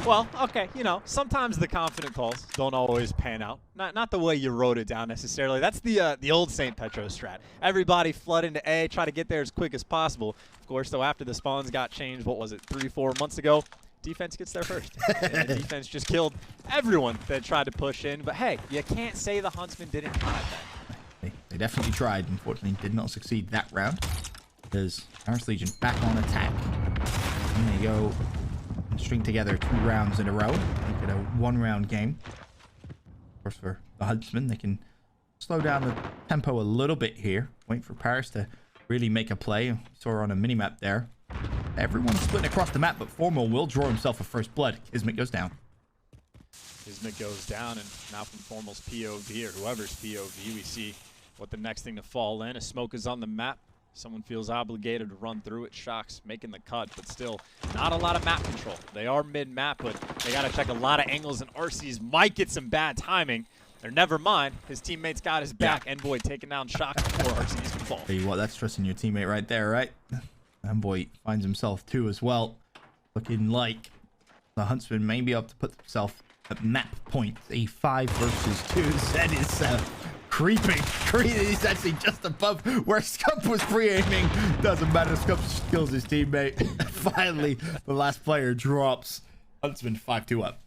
Well, okay, you know, sometimes the confident calls don't always pan out. Not the way you wrote it down necessarily. That's the old St. Petro strat. Everybody flood into A, try to get there as quick as possible. Of course, though, after the spawns got changed, what was it, 3-4 months ago, defense gets there first. And the defense just killed everyone that tried to push in. But hey, you can't say the Huntsmen didn't try that. They definitely tried. Unfortunately, did not succeed that round. There's Paris Legion back on attack. And they go string together 2 rounds in a row. Make it a 1-round game. Of course, for the Huntsmen, they can slow down the tempo a little bit here. Wait for Paris to really make a play. We saw her on a mini-map there. Everyone's splitting across the map, but Formal will draw himself a first blood. Kismet goes down. Kismet goes down, and now from Formal's POV, or whoever's POV, we see what the next thing to fall in. A smoke is on the map. Someone feels obligated to run through it. Shock's making the cut, but still not a lot of map control. They are mid-map, but they got to check a lot of angles, and RC's might get some bad timing. Or never mind, his teammates got his back. Envoy taking down Shock before RC's can fall. Tell you what, that's trusting your teammate right there, right? Envoy finds himself 2 as well. Looking like the Huntsman may be able to put himself at map point. A 5 versus 2. Zed is creeping. He's actually just above where Scump was pre-aiming. Doesn't matter. Scump kills his teammate. Finally, the last player drops. Huntsman 5-2 up.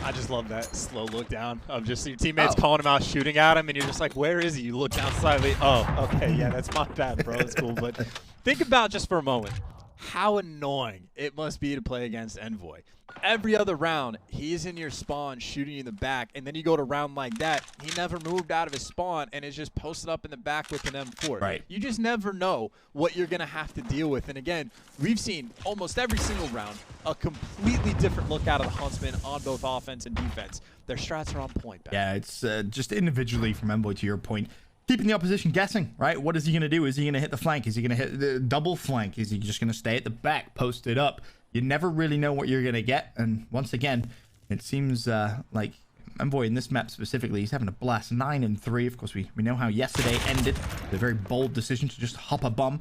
I just love that slow look down of just your teammates calling him out, shooting at him, and you're just like, where is he? You look down slightly. Oh, okay, yeah, that's my bad, bro. That's cool. But think about just for a moment how annoying it must be to play against Envoy. Every other round, he's in your spawn shooting you in the back, and then you go to round like that, he never moved out of his spawn and is just posted up in the back with an M4. Right. You just never know what you're going to have to deal with. And again, we've seen almost every single round a completely different look out of the Huntsmen on both offense and defense. Their strats are on point. Yeah, it's just individually from Envoy, to your point, keeping the opposition guessing, right? What is he going to do? Is he going to hit the flank? Is he going to hit the double flank? Is he just going to stay at the back, posted up? You never really know what you're going to get. And once again, it seems like Envoy in this map specifically, he's having a blast. 9-3. Of course, we know how yesterday ended. A very bold decision to just hop a bomb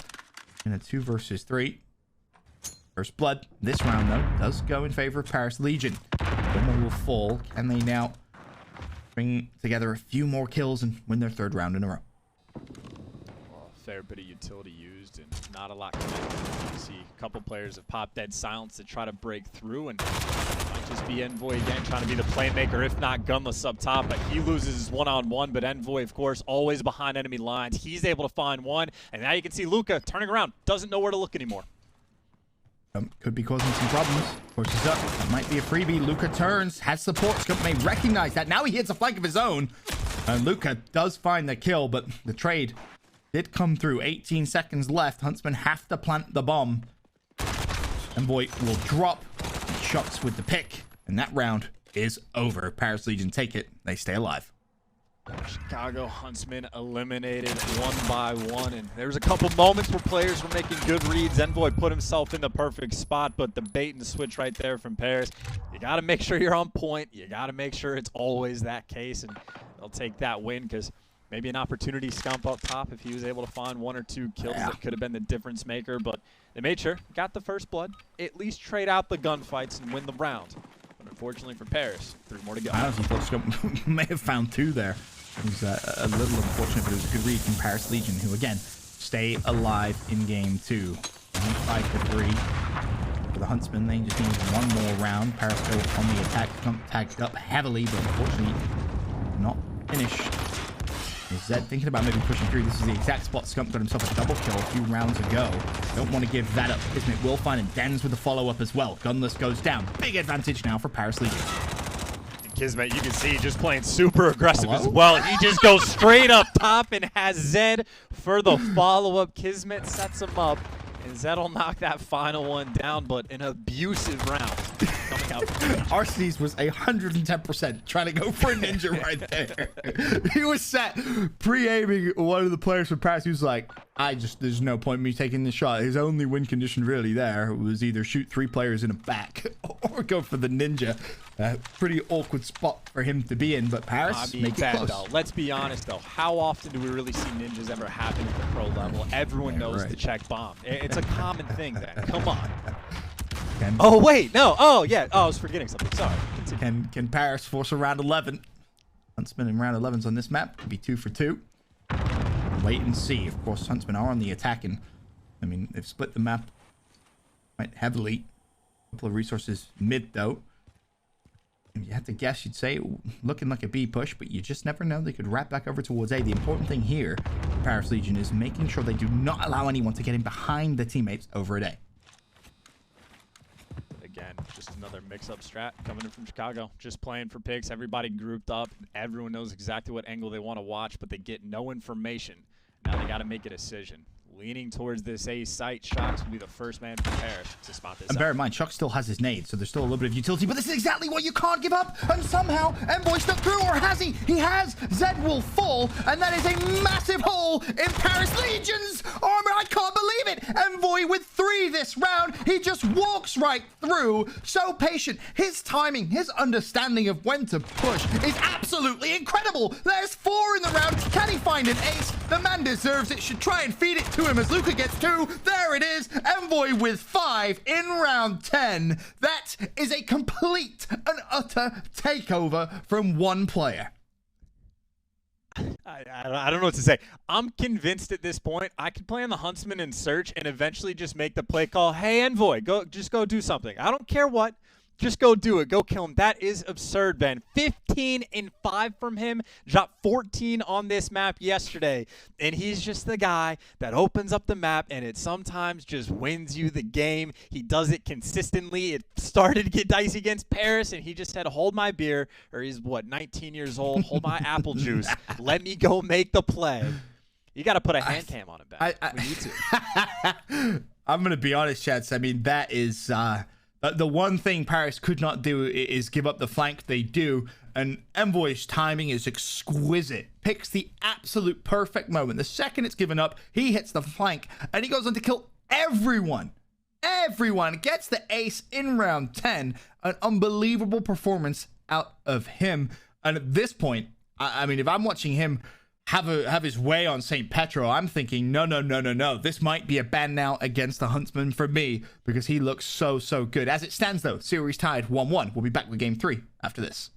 in a 2 versus 3. First blood. This round, though, does go in favor of Paris Legion. One will fall. Can they now bring together a few more kills and win their 3rd round in a row? Well, a fair bit of utility used and not a lot connected. You see a couple players have popped dead silence to try to break through, and it might just be Envoy again trying to be the playmaker, if not gunless up top. But he loses his one-on-one, but Envoy, of course, always behind enemy lines. He's able to find one, and now you can see Luca turning around, doesn't know where to look anymore. Could be causing some problems. Pushes up. That might be a freebie. Luca turns. Has support. Scump may recognize that. Now he hits a flank of his own. And Luca does find the kill, but the trade did come through. 18 seconds left. Huntsmen have to plant the bomb. Envoy will drop. Shots with the pick. And that round is over. Paris Legion take it. They stay alive. Chicago Huntsmen eliminated 1 by 1, and there was a couple moments where players were making good reads. Envoy put himself in the perfect spot, but the bait and switch right there from Paris. You got to make sure you're on point. You got to make sure it's always that case, and they'll take that win because maybe an opportunity Scump up top if he was able to find 1 or 2 kills that could have been the difference maker, but they made sure, got the first blood, at least trade out the gunfights and win the round. But unfortunately for Paris, 3 more to go. I honestly thought Scump may have found 2 there. It was a little unfortunate, but it was a good read from Paris Legion, who, again, stay alive in game 2. 5-3 for the Huntsmen. They just need 1 more round. Paris go on the attack. Scump tagged up heavily, but unfortunately not finished. Zed thinking about maybe pushing through. This is the exact spot Scump got himself a double kill a few rounds ago. Don't want to give that up. Kismet will find, and Dens with the follow-up as well. Gunless goes down. Big advantage now for Paris Legion. Kismet, you can see just playing super aggressive as well. He just goes straight up top and has Zed for the follow-up. Kismet sets him up, and Zed will knock that final one down, but an abusive round coming out. Arcees was 110% trying to go for a ninja right there. He was set pre-aiming one of the players from Paris. He was like, there's no point in me taking this shot. His only win condition really there was either shoot 3 players in a back or go for the ninja. Pretty awkward spot for him to be in, but Paris make it close. Though. Let's be honest though, how often do we really see ninjas ever happen at the pro level? Everyone knows to check bomb. It's a common thing then. Come on. Oh wait, no. Oh yeah. Oh, I was forgetting something. Sorry. Can Paris force a round 11? Huntsmen in round 11s on this map could be 2 for 2. Wait and see. Of course, Huntsmen are on the attacking. I mean, they've split the map quite heavily. A couple of resources mid though. If you had to guess, you'd say looking like a B push, but you just never know. They could wrap back over towards A. The important thing here, Paris Legion, is making sure they do not allow anyone to get in behind the teammates over at A. Again, just another mix-up strat coming in from Chicago. Just playing for picks. Everybody grouped up. Everyone knows exactly what angle they want to watch, but they get no information. Now they got to make a decision. Leaning towards this A site, Shox will be the first man from Paris to spot this. And bear in mind, Shox still has his nade, so there's still a little bit of utility, but this is exactly what you can't give up. And somehow, Envoy stuck through, or has he? He has. Zed will fall, and that is a massive hole in Paris Legion's armor. I can't believe it. Envoy with 3 this round. He just walks right through. So patient. His timing, his understanding of when to push is absolutely incredible. There's 4 in the round. Can he find an ace? The man deserves it. Should try and feed it to him as Luka gets 2. There it is. Envoy with 5 in round 10. That is a complete and utter takeover from one player. I don't know what to say. I'm convinced at this point I could play on the Huntsman and search and eventually just make the play call. Hey, Envoy, just go do something. I don't care what. Just go do it. Go kill him. That is absurd, Ben. 15 and 5 from him. Dropped 14 on this map yesterday. And he's just the guy that opens up the map and it sometimes just wins you the game. He does it consistently. It started to get dicey against Paris and he just said, hold my beer. Or he's, what, 19 years old. Hold my apple juice. Let me go make the play. You got to put a hand cam on it, Ben. We need to. I'm going to be honest, Chats. I mean, that is... the one thing Paris could not do is give up the flank. They do, and Envoy's timing is exquisite. Picks the absolute perfect moment. The second it's given up, he hits the flank, and he goes on to kill everyone. Everyone gets the ace in round 10. An unbelievable performance out of him. And at this point, I mean, if I'm watching him have his way on St. Petro, I'm thinking, no. This might be a ban now against the Huntsman for me because he looks so good. As it stands, though, series tied 1-1. We'll be back with game 3 after this.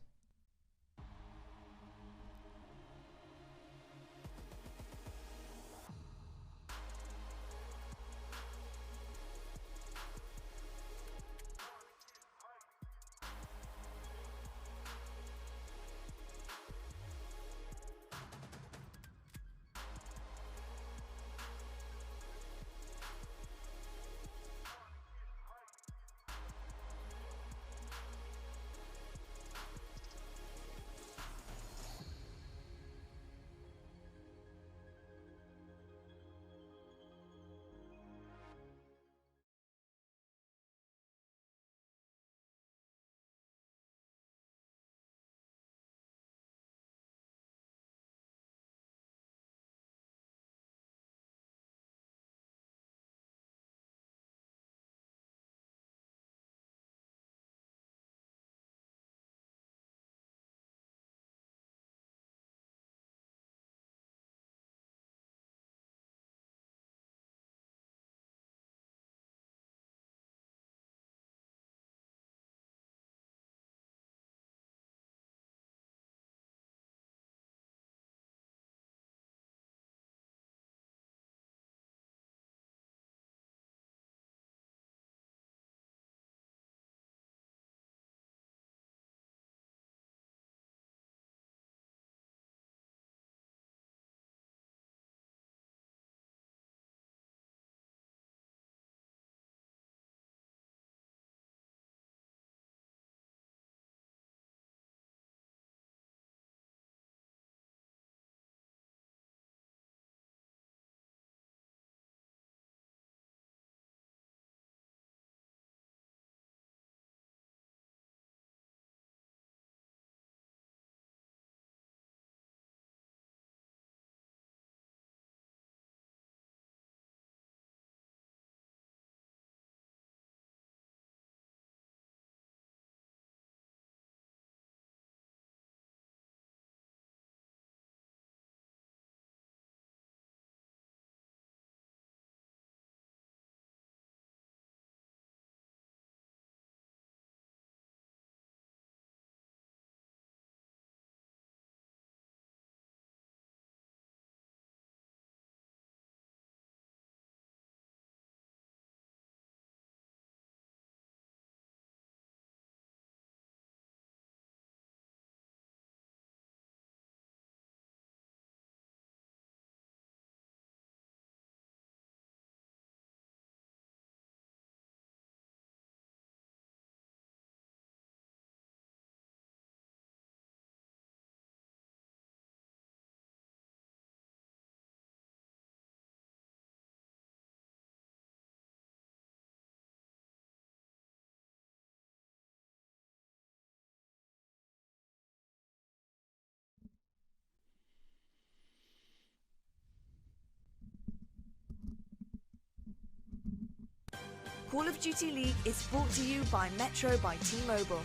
Call of Duty League is brought to you by Metro by T-Mobile.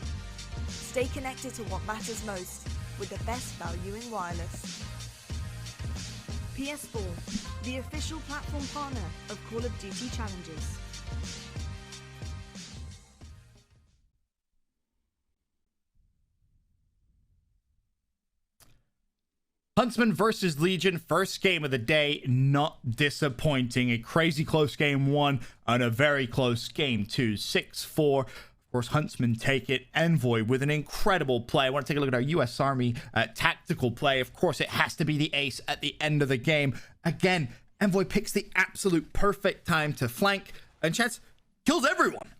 Stay connected to what matters most with the best value in wireless. PS4, the official platform partner of Call of Duty Challenges. Huntsmen versus Legion, first game of the day, not disappointing. A crazy close game one and a very close game two. 6-4. Of course, Huntsmen take it. Envoy with an incredible play. I want to take a look at our U.S. Army tactical play. Of course, it has to be the ace at the end of the game. Again, Envoy picks the absolute perfect time to flank, and Chance kills everyone.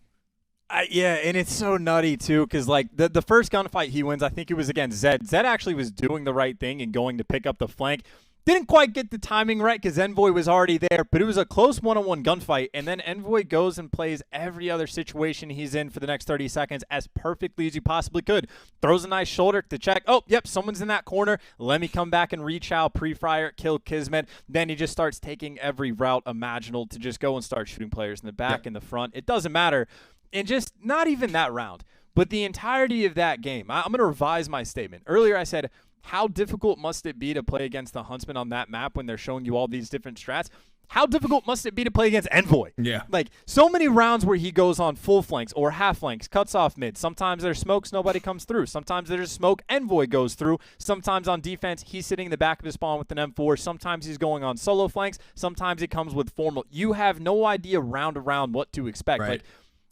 Yeah, and it's so nutty, too, because, like, the first gunfight he wins, I think it was against Zed. Zed actually was doing the right thing and going to pick up the flank. Didn't quite get the timing right because Envoy was already there, but it was a close one-on-one gunfight, and then Envoy goes and plays every other situation he's in for the next 30 seconds as perfectly as you possibly could. Throws a nice shoulder to check. Oh, yep, someone's in that corner. Let me come back and rechow, pre-fire, kill Kismet. Then he just starts taking every route imaginable to just go and start shooting players in the back, in the front. It doesn't matter. And just not even that round, but the entirety of that game. I'm going to revise my statement. Earlier I said, how difficult must it be to play against the Huntsmen on that map when they're showing you all these different strats? How difficult must it be to play against Envoy? Yeah. Like, so many rounds where he goes on full flanks or half flanks, cuts off mid. Sometimes there's smokes, nobody comes through. Sometimes there's smoke, Envoy goes through. Sometimes on defense, he's sitting in the back of his spawn with an M4. Sometimes he's going on solo flanks. Sometimes he comes with formal. You have no idea round to round what to expect. Right. Like,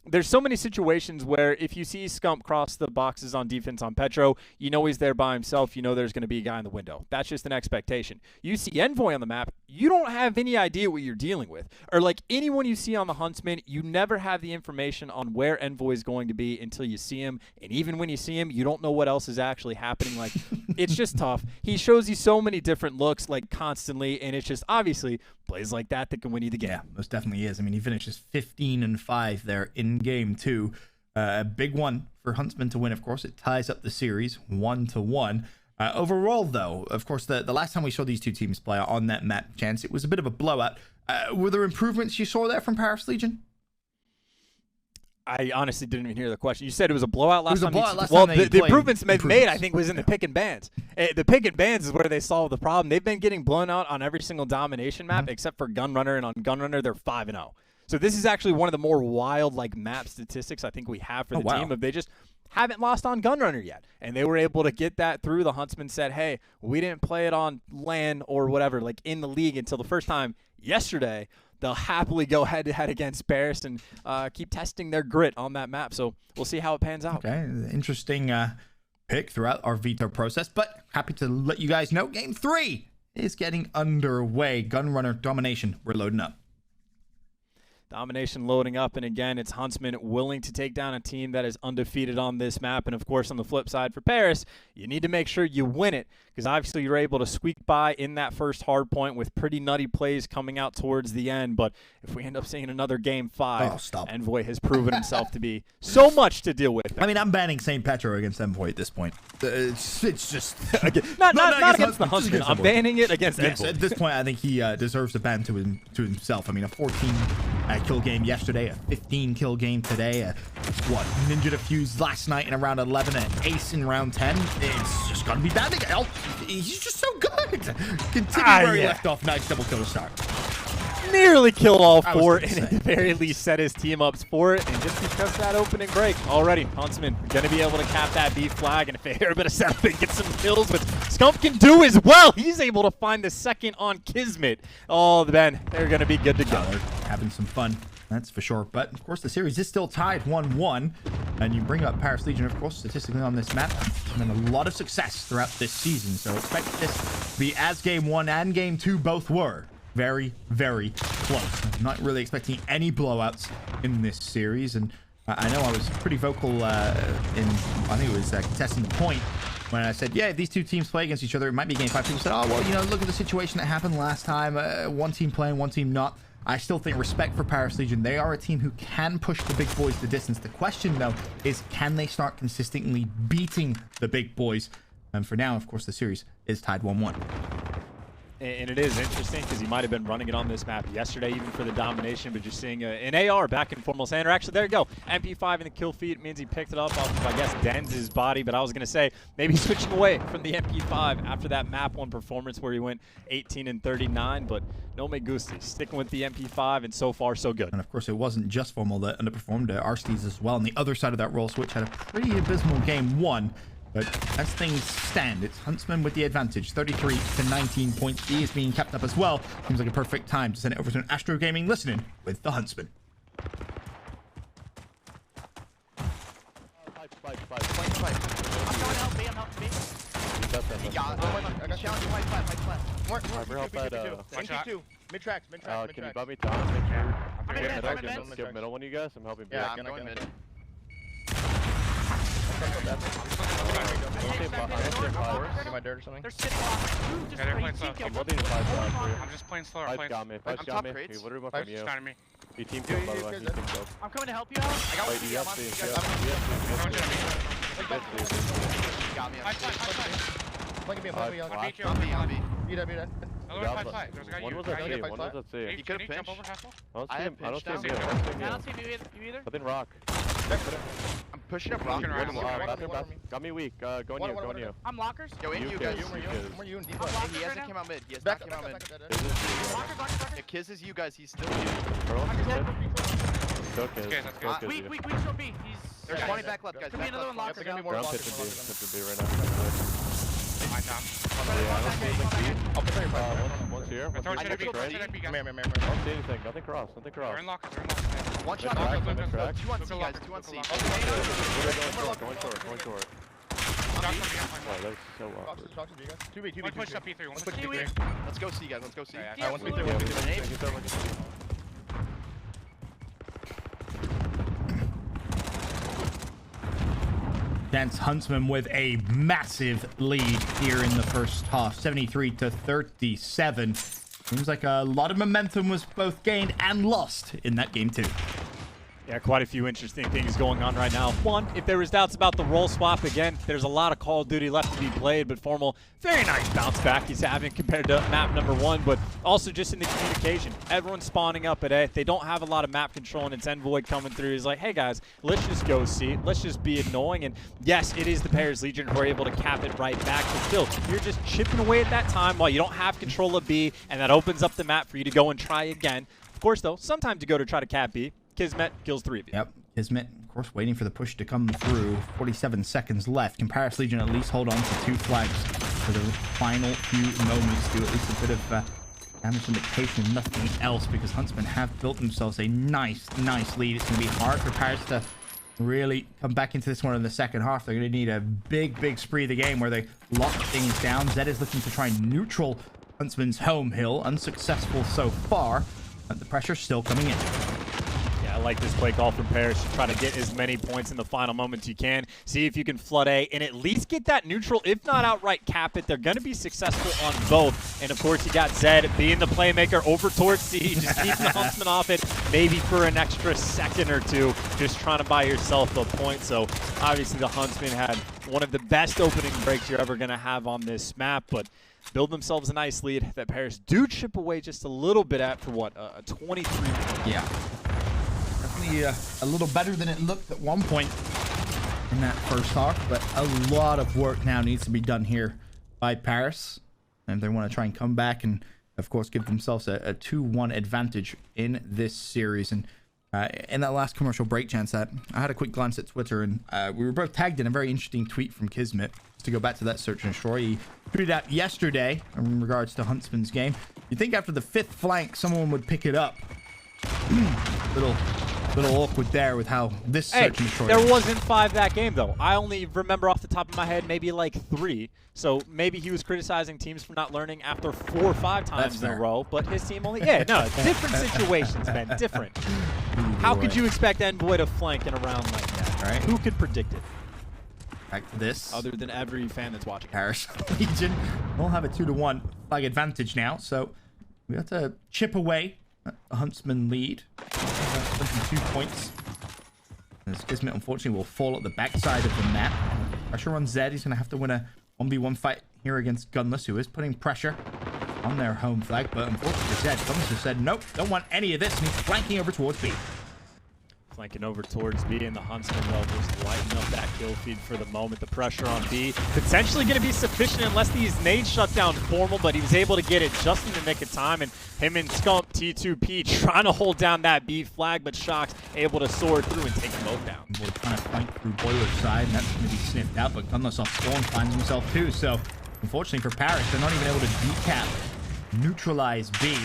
there's so many situations where if you see Scump cross the boxes on defense on Petro, you know he's there by himself. You know there's going to be a guy in the window. That's just an expectation. You see Envoy on the map, you don't have any idea what you're dealing with. Or like anyone you see on the Huntsman, you never have the information on where Envoy is going to be until you see him. And even when you see him, you don't know what else is actually happening. Like, it's just tough. He shows you so many different looks, like, constantly, and it's just obviously plays like that can win you the game. Yeah, most definitely is. I mean, he finishes 15-5 there in game two. A big one for Huntsmen to win, of course. It ties up the series 1-1. Overall, though, of course, the last time we saw these two teams play on that map, Chance, it was a bit of a blowout. Were there improvements you saw there from Paris Legion? I honestly didn't even hear the question. You said it was a blowout last time? Well, the improvements they've made, I think, was in the pick and bans. The pick and bans is where they solved the problem. They've been getting blown out on every single domination map except for Gunrunner, and on Gunrunner, they're 5-0. So this is actually one of the more wild, like, map statistics I think we have for the team. If they just haven't lost on Gunrunner yet. And they were able to get that through. The Huntsmen said, hey, we didn't play it on LAN or whatever, like, in the league until the first time yesterday. They'll happily go head-to-head against Paris and keep testing their grit on that map. So we'll see how it pans out. Okay, interesting pick throughout our veto process, but happy to let you guys know Game 3 is getting underway. Gunrunner Domination, we're loading up. Domination loading up, and again, it's Huntsmen willing to take down a team that is undefeated on this map. And, of course, on the flip side for Paris, you need to make sure you win it because, obviously, you're able to squeak by in that first hard point with pretty nutty plays coming out towards the end. But if we end up seeing another Game 5, Envoy has proven himself to be so much to deal with. I mean, I'm banning St. Petro against Envoy at this point. It's just... not against the Huntsmen. I'm banning it against Envoy. At this point, I think he deserves a ban to himself. I mean, a 14... kill game yesterday, a 15 kill game today, Ninja defused last night in round 11, an ace in round 10. It's just gonna be bad again. He's just so good. Continue where he left off. Nice double kill start. Nearly killed all four, and at the very least set his team ups for it. And just because that opening break already, Huntsman going to be able to cap that B flag, and if they hear a bit of setup and get some kills, which Scump can do as well. He's able to find the second on Kismet. Oh, then they're going to be good to go. They're having some fun, that's for sure. But of course, the series is still tied 1-1, and you bring up Paris Legion, of course, statistically on this map, and a lot of success throughout this season. So expect this to be as game 1 and game 2 both were. Very, very close. I'm not really expecting any blowouts in this series, and I know I was pretty vocal I think it was contesting the point when I said, yeah, if these two teams play against each other, it might be game 5. People said, oh, well, you know, look at the situation that happened last time. One team playing, one team not. I still think respect for Paris Legion. They are a team who can push the big boys the distance. The question, though, is can they start consistently beating the big boys? And for now, of course, the series is tied 1-1. And it is interesting because he might have been running it on this map yesterday, even for the domination, but just seeing an AR back in formal center. Actually, there you go. MP5 in the kill feed means he picked it up off of, I guess, Denz's body, but I was going to say maybe switching away from the MP5 after that map 1 performance where he went 18 and 39, but no me gusti. Sticking with the MP5, and so far, so good. And of course, it wasn't just formal that underperformed. Arstees as well. On the other side of that role switch had a pretty abysmal game 1. But as things stand, it's Huntsmen with the advantage. 33 to 19 points. D is being kept up as well. Seems like a perfect time to send it over to an Astro Gaming listening with the Huntsmen. I'm going to help B. I'm helping B. He got it. I got challenge. White flat. More. Two. Mid tracks. Can you bump me down? I'm in mid. Skip middle one, you guys. I'm helping. Yeah, I'm going mid. My dirt or something. They're sitting on. Yeah, they're playing slow. I'm just playing slower. Five got me. Five got me. crates. He literally went from you. Starting me. He team killed, by the way. He team killed. I'm coming to help you out. I got Wait, one. yes, please. Got me. Flanking me. On B. Beat that. One was at C. One was at C. He could have pinched. I don't see him. I don't see you either. But then Rock. I'm pushing up rock. Got me weak. Going you. I'm lockers. Yo, in you You guys. Kiz. Were you in deep? He hasn't came out mid. He has not came out mid. Yeah, Kiz is you guys. He's still you. Go Kiz. Weak, show B. There's 20 back left, guys. Give me another one locker. They're gonna be more I'm lockers. pitching B right now. I'll prepare your fight. One's here. Throw One's it to here. the Right? B. Come here. I don't see anything. Nothing cross. They're in lockers. One shot. Crack, Two crack, crack. on C, guys. Two on C. Going short. Oh, that's so awkward. Talk to you guys. 2B. One push up P3. One Let's push push up B3. P3. Let's go C, guys. Let's go C. Yeah, One B3. Against Huntsmen with a massive lead here in the first half, 73 to 37. Seems like a lot of momentum was both gained and lost in that game too. Yeah, quite a few interesting things going on right now. One, if there was doubts about the role swap, again, there's a lot of Call of Duty left to be played, but Formal, very nice bounce back he's having compared to map number 1, but also just in the communication. Everyone's spawning up at A. They don't have a lot of map control, and it's Envoy coming through. He's like, hey guys, let's just go C. Let's just be annoying. And yes, it is the Paris Legion who are able to cap it right back, but still, you're just chipping away at that time while you don't have control of B, and that opens up the map for you to go and try again. Of course, though, sometimes you go to try to cap B. Kismet kills 3 of you. Yep, Kismet, of course, waiting for the push to come through. 47 seconds left. Can Paris Legion at least hold on to 2 flags for the final few moments? Do at least a bit of damage indication, nothing else, because Huntsmen have built themselves a nice lead. It's going to be hard for Paris to really come back into this one in the second half. They're going to need a big spree of the game where they lock things down. Zed is looking to try and neutral Huntsman's home hill. Unsuccessful so far, but the pressure's still coming in. I like this play call from Paris to try to get as many points in the final moments you can. See if you can flood A and at least get that neutral, if not outright cap it. They're going to be successful on both. And of course, you got Zed being the playmaker over towards C, just keeping the Huntsman off it, maybe for an extra second or two, just trying to buy yourself a point. So obviously the Huntsman had one of the best opening breaks you're ever going to have on this map, but build themselves a nice lead that Paris do chip away just a little bit at for what, a 23. Yeah. Definitely a little better than it looked at one point in that first half, but a lot of work now needs to be done here by Paris. And if they want to try and come back and, of course, give themselves a 2-1 advantage in this series. And in that last commercial break, chance that I had a quick glance at Twitter, and we were both tagged in a very interesting tweet from Kismet. Just to go back to that search and destroy, he tweeted out yesterday in regards to Huntsman's game. You'd think after the 5th flank, someone would pick it up. Little awkward there with how this search and destroy. There wasn't 5 that game though. I only remember off the top of my head maybe like 3. So maybe he was criticizing teams for not learning after 4 or 5 times in a row, but his team only different situations, man, different. How could you expect Envoy to flank in a round like that? Right? Who could predict it? Back to this. Other than every fan that's watching. Paris Legion will have a 2-1 flag advantage now, so we have to chip away at the Huntsman lead. 22 points. As Kismet unfortunately will fall at the backside of the map. Pressure on Zed. He's going to have to win a 1v1 fight here against Gunless, who is putting pressure on their home flag, but unfortunately Zed just said, nope, don't want any of this, and he's flanking over towards B. Flanking over towards B, and the Huntsmen, though, just lighten up that kill feed for the moment. The pressure on B potentially going to be sufficient unless these nades shut down Formal, but he was able to get it just in the nick of time, and him and Scump, T2P, trying to hold down that B flag, but Shock's able to soar through and take them both down. Boy trying to flank through Boiler's side, and that's going to be sniffed out, but Gunless off Spawn finds himself too, so unfortunately for Paris, they're not even able to decap, neutralize B.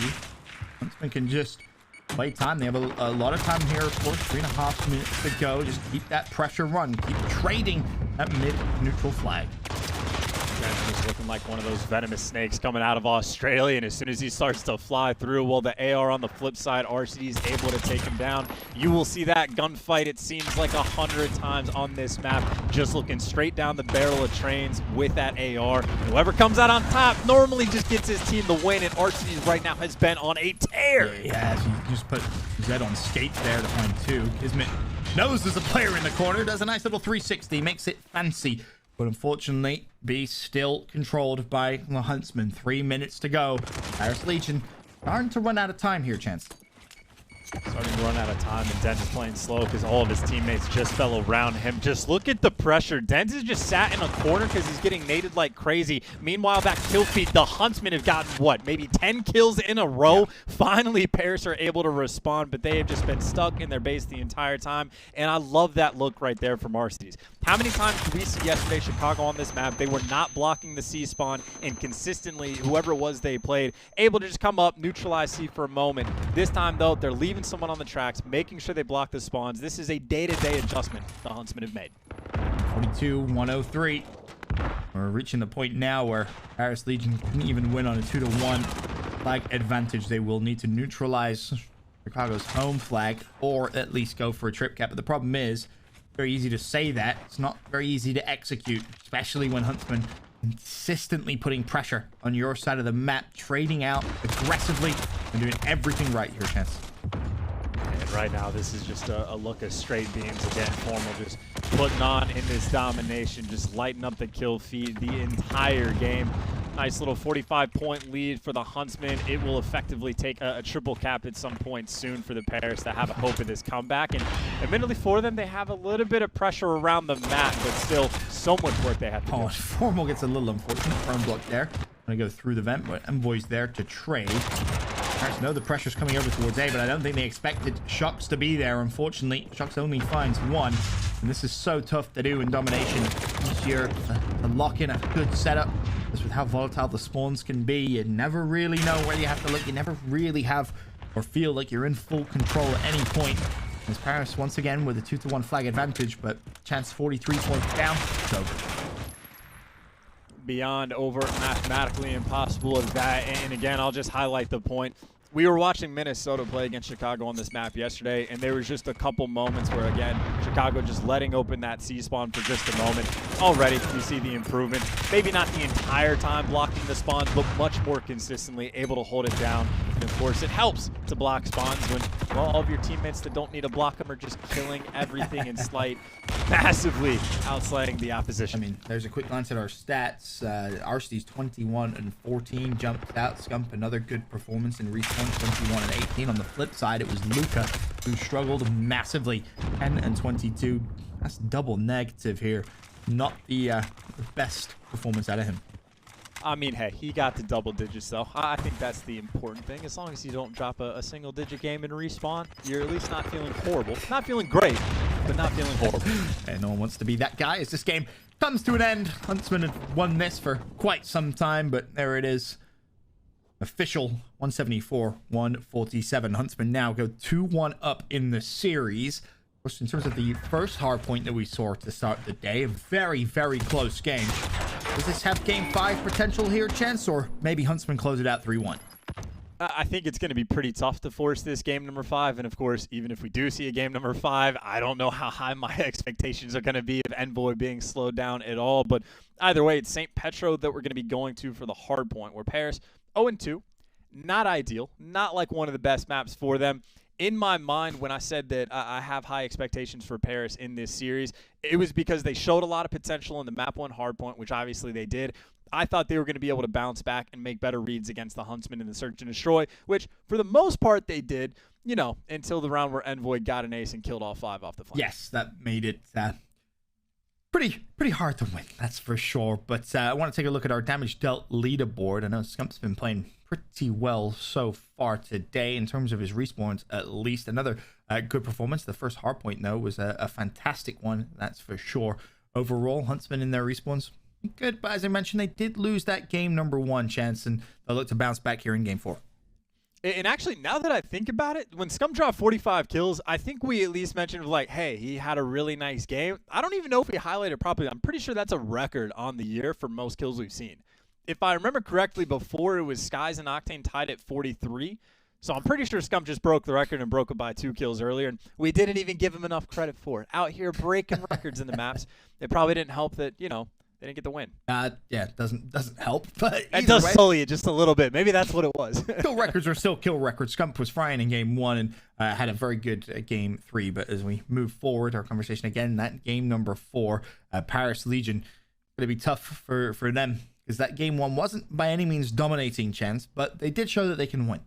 Huntsman can just play time. They have a lot of time here, of course. 3.5 minutes to go. Just keep that pressure run. Keep trading that mid-neutral flag. Is looking like one of those venomous snakes coming out of Australia, and as soon as he starts to fly through, well, the AR on the flip side, RCD is able to take him down. You will see that gunfight, it seems like 100 times on this map, just looking straight down the barrel of trains with that AR. Whoever comes out on top normally just gets his team the win, and RCD right now has been on a tear. Yeah, so you just put Zed on skates there to find two. Kismet knows there's a player in the corner, does a nice little 360, makes it fancy. But unfortunately, B still controlled by the Huntsmen. 3 minutes to go. Paris Legion starting to run out of time here, Chance. Starting to run out of time, and Dent is playing slow because all of his teammates just fell around him. Just look at the pressure. Dent is just sat in a corner because he's getting naded like crazy. Meanwhile, that kill feed, the Huntsmen have gotten, what, maybe 10 kills in a row? Yeah. Finally, Paris are able to respond, but they have just been stuck in their base the entire time, and I love that look right there from RCDs. How many times did we see yesterday Chicago on this map? They were not blocking the C spawn, and consistently, whoever it was they played, able to just come up, neutralize C for a moment. This time, though, they're leaving someone on the tracks, making sure they block the spawns. This is a day-to-day adjustment the Huntsmen have made. 42-103. We're reaching the point now where Paris Legion couldn't even win on a 2-1 flag advantage. They will need to neutralize Chicago's home flag, or at least go for a trip cap. But the problem is, very easy to say that. It's not very easy to execute, especially when Huntsmen consistently putting pressure on your side of the map, trading out aggressively and doing everything right here, Chance. And right now, this is just a look of straight beams. Again, Formal just putting on in this domination, just lighting up the kill feed the entire game. Nice little 45-point lead for the Huntsmen. It will effectively take a triple cap at some point soon for the Paris to have a hope of this comeback. And admittedly for them, they have a little bit of pressure around the map, but still so much work they have to do. Oh, Formal gets a little unfortunate. Firm block there. Gonna go through the vent, but Envoy's there to trade. Paris know the pressure's coming over towards A, but I don't think they expected Shocks to be there. Unfortunately, Shocks only finds one, and this is so tough to do in Domination this year, to lock in a good setup. Just with how volatile the spawns can be, you never really know where you have to look. You never really have or feel like you're in full control at any point. As Paris once again with a 2-1 flag advantage, but Chance 43 points down. So beyond over mathematically impossible of that. And again, I'll just highlight the point. We were watching Minnesota play against Chicago on this map yesterday, and there was just a couple moments where, again, Chicago just letting open that C-spawn for just a moment. Already, you see the improvement. Maybe not the entire time blocking the spawns, but much more consistently able to hold it down. And, of course, it helps to block spawns when, well, all of your teammates that don't need to block them are just killing everything in Slight, massively outslaying the opposition. I mean, there's a quick glance at our stats. RCD's 21-14, jumped out. Scump, another good performance in respawn. 21-18. On the flip side, it was Luca who struggled massively. 10-22. That's double negative here. Not the best performance out of him. I mean, hey, he got to double digits, though. I think that's the important thing. As long as you don't drop a single-digit game in respawn, you're at least not feeling horrible. Not feeling great, but not feeling horrible. And no one wants to be that guy as this game comes to an end. Huntsman have won this for quite some time, but there it is. Official 174-147. Huntsmen now go 2-1 up in the series. Of course, in terms of the first hardpoint that we saw to start the day, a very, very close game. Does this have game 5 potential here, Chance, or maybe Huntsmen close it out 3-1? I think it's going to be pretty tough to force this game number 5. And, of course, even if we do see a game number 5, I don't know how high my expectations are going to be of Envoy being slowed down at all. But either way, it's St. Petro that we're going to be going to for the hardpoint, where Paris 0-2. Not ideal. Not like one of the best maps for them. In my mind, when I said that I have high expectations for Paris in this series, it was because they showed a lot of potential in the map 1 hardpoint, which obviously they did. I thought they were going to be able to bounce back and make better reads against the Huntsmen in the search and destroy, which for the most part they did, you know, until the round where Envoy got an ace and killed all 5 off the flank. Yes, that made it pretty hard to win, that's for sure. But I want to take a look at our damage dealt leaderboard. I know Scump's been playing pretty well so far today in terms of his respawns, at least. Another good performance. The first hardpoint, though, was a fantastic one, that's for sure. Overall, Huntsmen in their respawns, good. But as I mentioned, they did lose that game number 1 chance, and they'll look to bounce back here in game 4. And actually, now that I think about it, when Scum dropped 45 kills, I think we at least mentioned, like, hey, he had a really nice game. I don't even know if we highlighted properly. I'm pretty sure that's a record on the year for most kills we've seen. If I remember correctly, before it was Skies and Octane tied at 43. So I'm pretty sure Scum just broke the record and broke it by 2 kills earlier. And we didn't even give him enough credit for it. Out here breaking records in the maps. It probably didn't help that, you know, they didn't get the win. Yeah, it doesn't help. But it does sully it just a little bit. Maybe that's what it was. Kill records are still kill records. Scump was frying in game 1 and had a very good game 3. But as we move forward, our conversation again, that game number 4, Paris Legion, going to be tough for them because that game 1 wasn't by any means dominating chance, but they did show that they can win.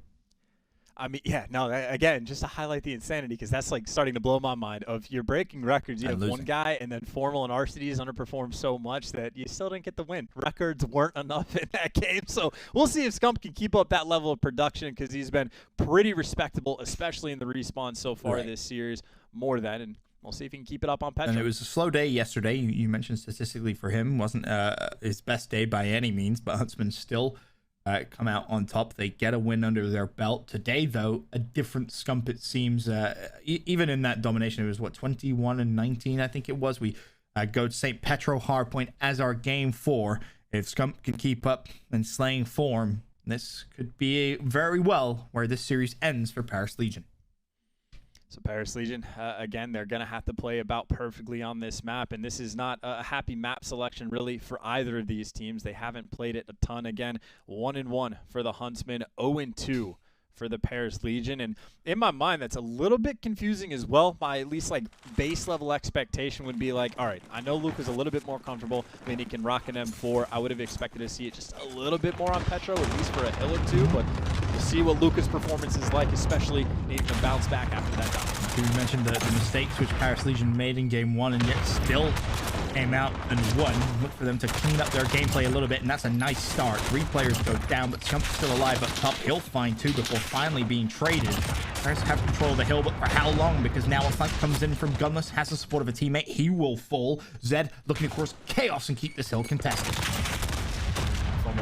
I mean, yeah, no, again, just to highlight the insanity, because that's like starting to blow my mind of you're breaking records. You have one guy, and then Formal and RCDs underperformed so much that you still didn't get the win. Records weren't enough in that game. So we'll see if Scump can keep up that level of production because he's been pretty respectable, especially in the respawn so far this series. More than, and we'll see if he can keep it up on Petrograd. And it was a slow day yesterday. You mentioned statistically for him, wasn't his best day by any means, but Huntsman still come out on top. They get a win under their belt. Today, though, a different Scump, it seems. Even in that domination, it was, what, 21-19, I think it was. We go to St. Petro Hardpoint as our game 4. If Scump can keep up in slaying form, this could be very well where this series ends for Paris Legion. So Paris Legion, again, they're going to have to play about perfectly on this map, and this is not a happy map selection, really, for either of these teams. They haven't played it a ton. Again, 1-1 for the Huntsmen, 0-2 for the Paris Legion, and in my mind, that's a little bit confusing as well. My at least, like, base-level expectation would be like, all right, I know Luke is a little bit more comfortable when he can rock an M4. I would have expected to see it just a little bit more on Petro, at least for a hill or two, but we'll see what Luca's performance is like, especially needing to bounce back after that down. You mentioned the mistakes which Paris Legion made in game 1 and yet still came out and won. Look for them to clean up their gameplay a little bit, and that's a nice start. 3 players go down, but Scump's still alive up top. He'll find 2 before finally being traded. Paris have control of the hill, but for how long? Because now a flank comes in from Gunless, has the support of a teammate. He will fall. Zed looking to cause chaos and keep this hill contested.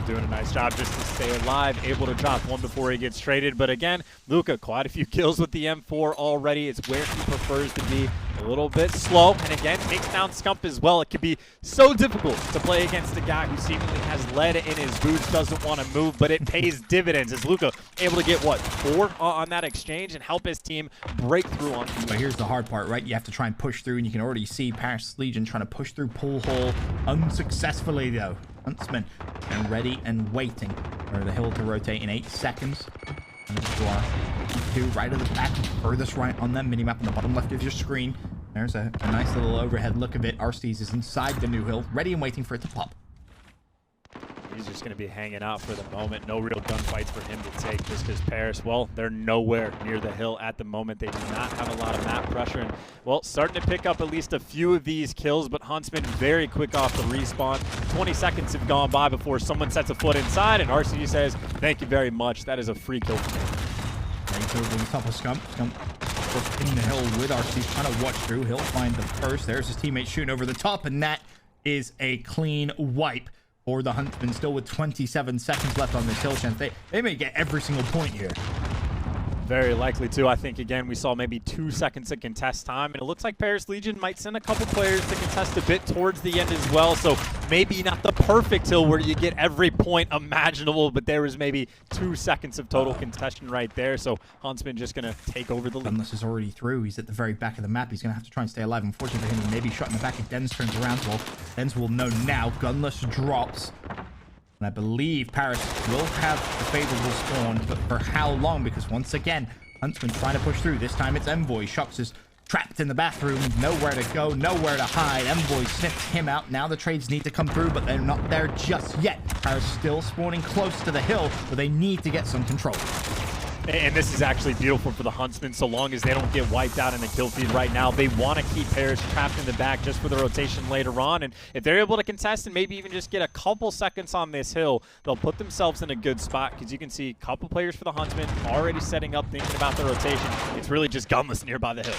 Doing a nice job just to stay alive, able to drop 1 before he gets traded. But again, Luca, quite a few kills with the M4 already. It's where he prefers to be, a little bit slow. And again, takes down Scump as well. It can be so difficult to play against a guy who seemingly has lead in his boots, doesn't want to move, but it pays dividends. As Luca able to get, what, 4 on that exchange and help his team break through on. But here's the hard part, right? You have to try and push through, and you can already see Paris Legion trying to push through Pool Hole unsuccessfully, though. Huntsmen and ready and waiting for the hill to rotate in 8 seconds. And two right at the back, furthest right on that minimap on the bottom left of your screen. There's a nice little overhead look of it. Arcees is inside the new hill, ready and waiting for it to pop. He's just going to be hanging out for the moment. No real gunfights for him to take just because Paris, well, they're nowhere near the hill at the moment. They do not have a lot of map pressure. And, well, starting to pick up at least a few of these kills, but Huntsman very quick off the respawn. 20 seconds have gone by before someone sets a foot inside, and RCD says, thank you very much. That is a free kill for me. Right over the top of Scump. Scump in the hill with RCD trying to watch through. He'll find the first. There's his teammate shooting over the top, and that is a clean wipe for the Huntsmen, still with 27 seconds left on this hill chance. They may get every single point here. Very likely to. I think, again, we saw maybe 2 seconds of contest time, and it looks like Paris Legion might send a couple players to contest a bit towards the end as well, so maybe not the perfect hill where you get every point imaginable, but there was maybe 2 seconds of total contention right there, so Huntsman just going to take over the lead. Gunless is already through. He's at the very back of the map. He's going to have to try and stay alive. Unfortunately for him, he may be shot in the back if Dens turns around. Well, Dens will know now. Gunless drops. And I believe Paris will have a favorable spawn, but for how long? Because once again, Huntsman trying to push through. This time it's Envoy. Shox is trapped in the bathroom, nowhere to go, nowhere to hide. Envoy sniffed him out. Now the trades need to come through, but they're not there just yet. Paris still spawning close to the hill, but they need to get some control. And this is actually beautiful for the Huntsmen, so long as they don't get wiped out in the kill feed right now. They want to keep Paris trapped in the back just for the rotation later on. And if they're able to contest and maybe even just get a couple seconds on this hill, they'll put themselves in a good spot, because you can see a couple players for the Huntsmen already setting up, thinking about the rotation. It's really just gunless nearby the hill.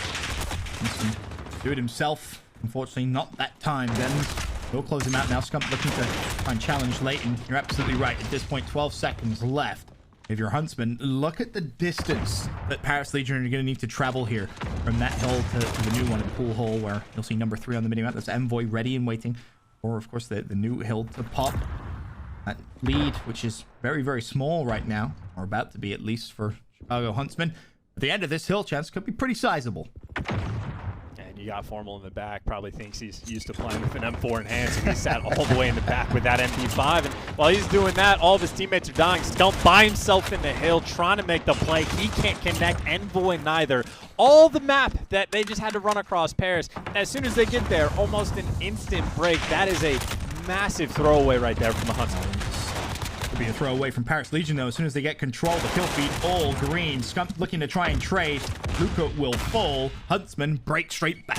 Do it himself. Unfortunately, not that time. Then we'll close him out now. Scump looking to try and challenge Leighton. You're absolutely right. At this point, 12 seconds left. If you're Huntsman, look at the distance that Paris Legion are going to need to travel here from that hill to the new one in Pool Hole, where you'll see number 3 on the minimap. That's Envoy ready and waiting for, of course, the new hill to pop. That lead, which is very, very small right now, or about to be at least for Chicago Huntsmen. At the end of this hill, chance could be pretty sizable. You got Formal in the back, probably thinks he's used to playing with an M4 in hand, so he sat all the way in the back with that MP5. And while he's doing that, all of his teammates are dying. Scump by himself in the hill, trying to make the play. He can't connect, Envoy neither. All the map that they just had to run across Paris. As soon as they get there, almost an instant break. That is a massive throwaway right there from the Huntsmen. Be a throwaway from Paris Legion, though. As soon as they get control, the kill feed all green. Scump looking to try and trade. Røkkr will fall. Huntsman break straight back.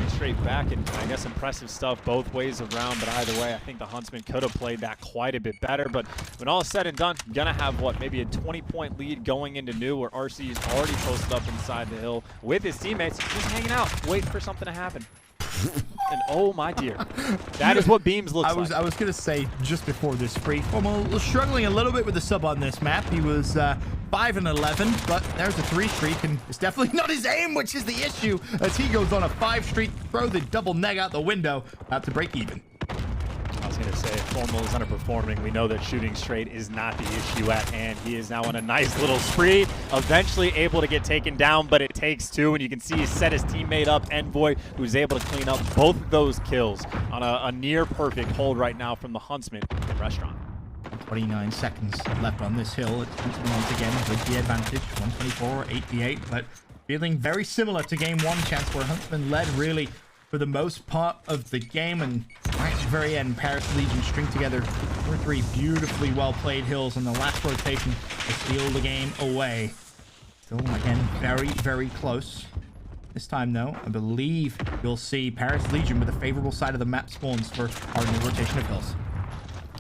Straight back, and I guess impressive stuff both ways around, but either way, I think the Huntsmen could have played that quite a bit better. But when all is said and done, gonna have what, maybe a 20-point lead going into new, where RC is already posted up inside the hill with his teammates, just hanging out, waiting for something to happen. And oh my dear, that is what Beams looks like. I was gonna say just before this free, Formal was struggling a little bit with the sub on this map. He was 5 and 11, but there's a 3 streak, and it's definitely not his aim, which is the issue, as he goes on a 5 streak, throw the double neg out the window, about to break even. I was going to say, Formal is underperforming. We know that shooting straight is not the issue at hand. He is now on a nice little spree, eventually able to get taken down, but it takes 2, and you can see he set his teammate up, Envoy, who's able to clean up both of those kills on a near-perfect hold right now from the Huntsmen in Restaurant. 29 seconds left on this hill. It's Huntsman once again with the advantage, 124, 88, but feeling very similar to game 1 chance, where Huntsman led really for the most part of the game, and right at the very end, Paris Legion string together 3 beautifully well-played hills on the last rotation to steal the game away. Still, again, very, very close. This time, though, I believe you'll see Paris Legion with a favorable side of the map spawns for our new rotation of hills.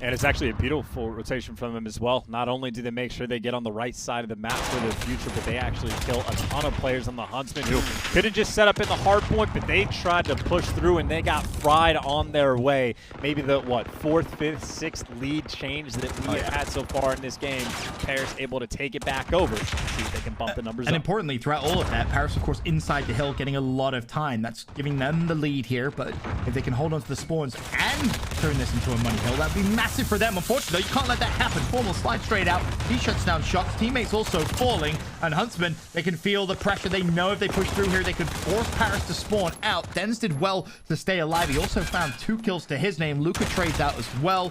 And it's actually a beautiful rotation from them as well. Not only do they make sure they get on the right side of the map for the future, but they actually kill a ton of players on the Huntsmen who couldn't just set up in the hard point, but they tried to push through and they got fried on their way. Maybe the, 4th, 5th, 6th lead change that we have had so far in this game. Paris able to take it back over, see if they can bump the numbers up. And importantly, throughout all of that, Paris, of course, inside the hill, getting a lot of time. That's giving them the lead here, but if they can hold on to the spawns and turn this into a money hill, that'd be massive for them. Unfortunately, you can't let that happen. Formal slides straight out. He shuts down shots. Teammates also falling. And Huntsmen, they can feel the pressure. They know if they push through here, they could force Paris to spawn out. Dens did well to stay alive. He also found 2 kills to his name. Røkkr trades out as well.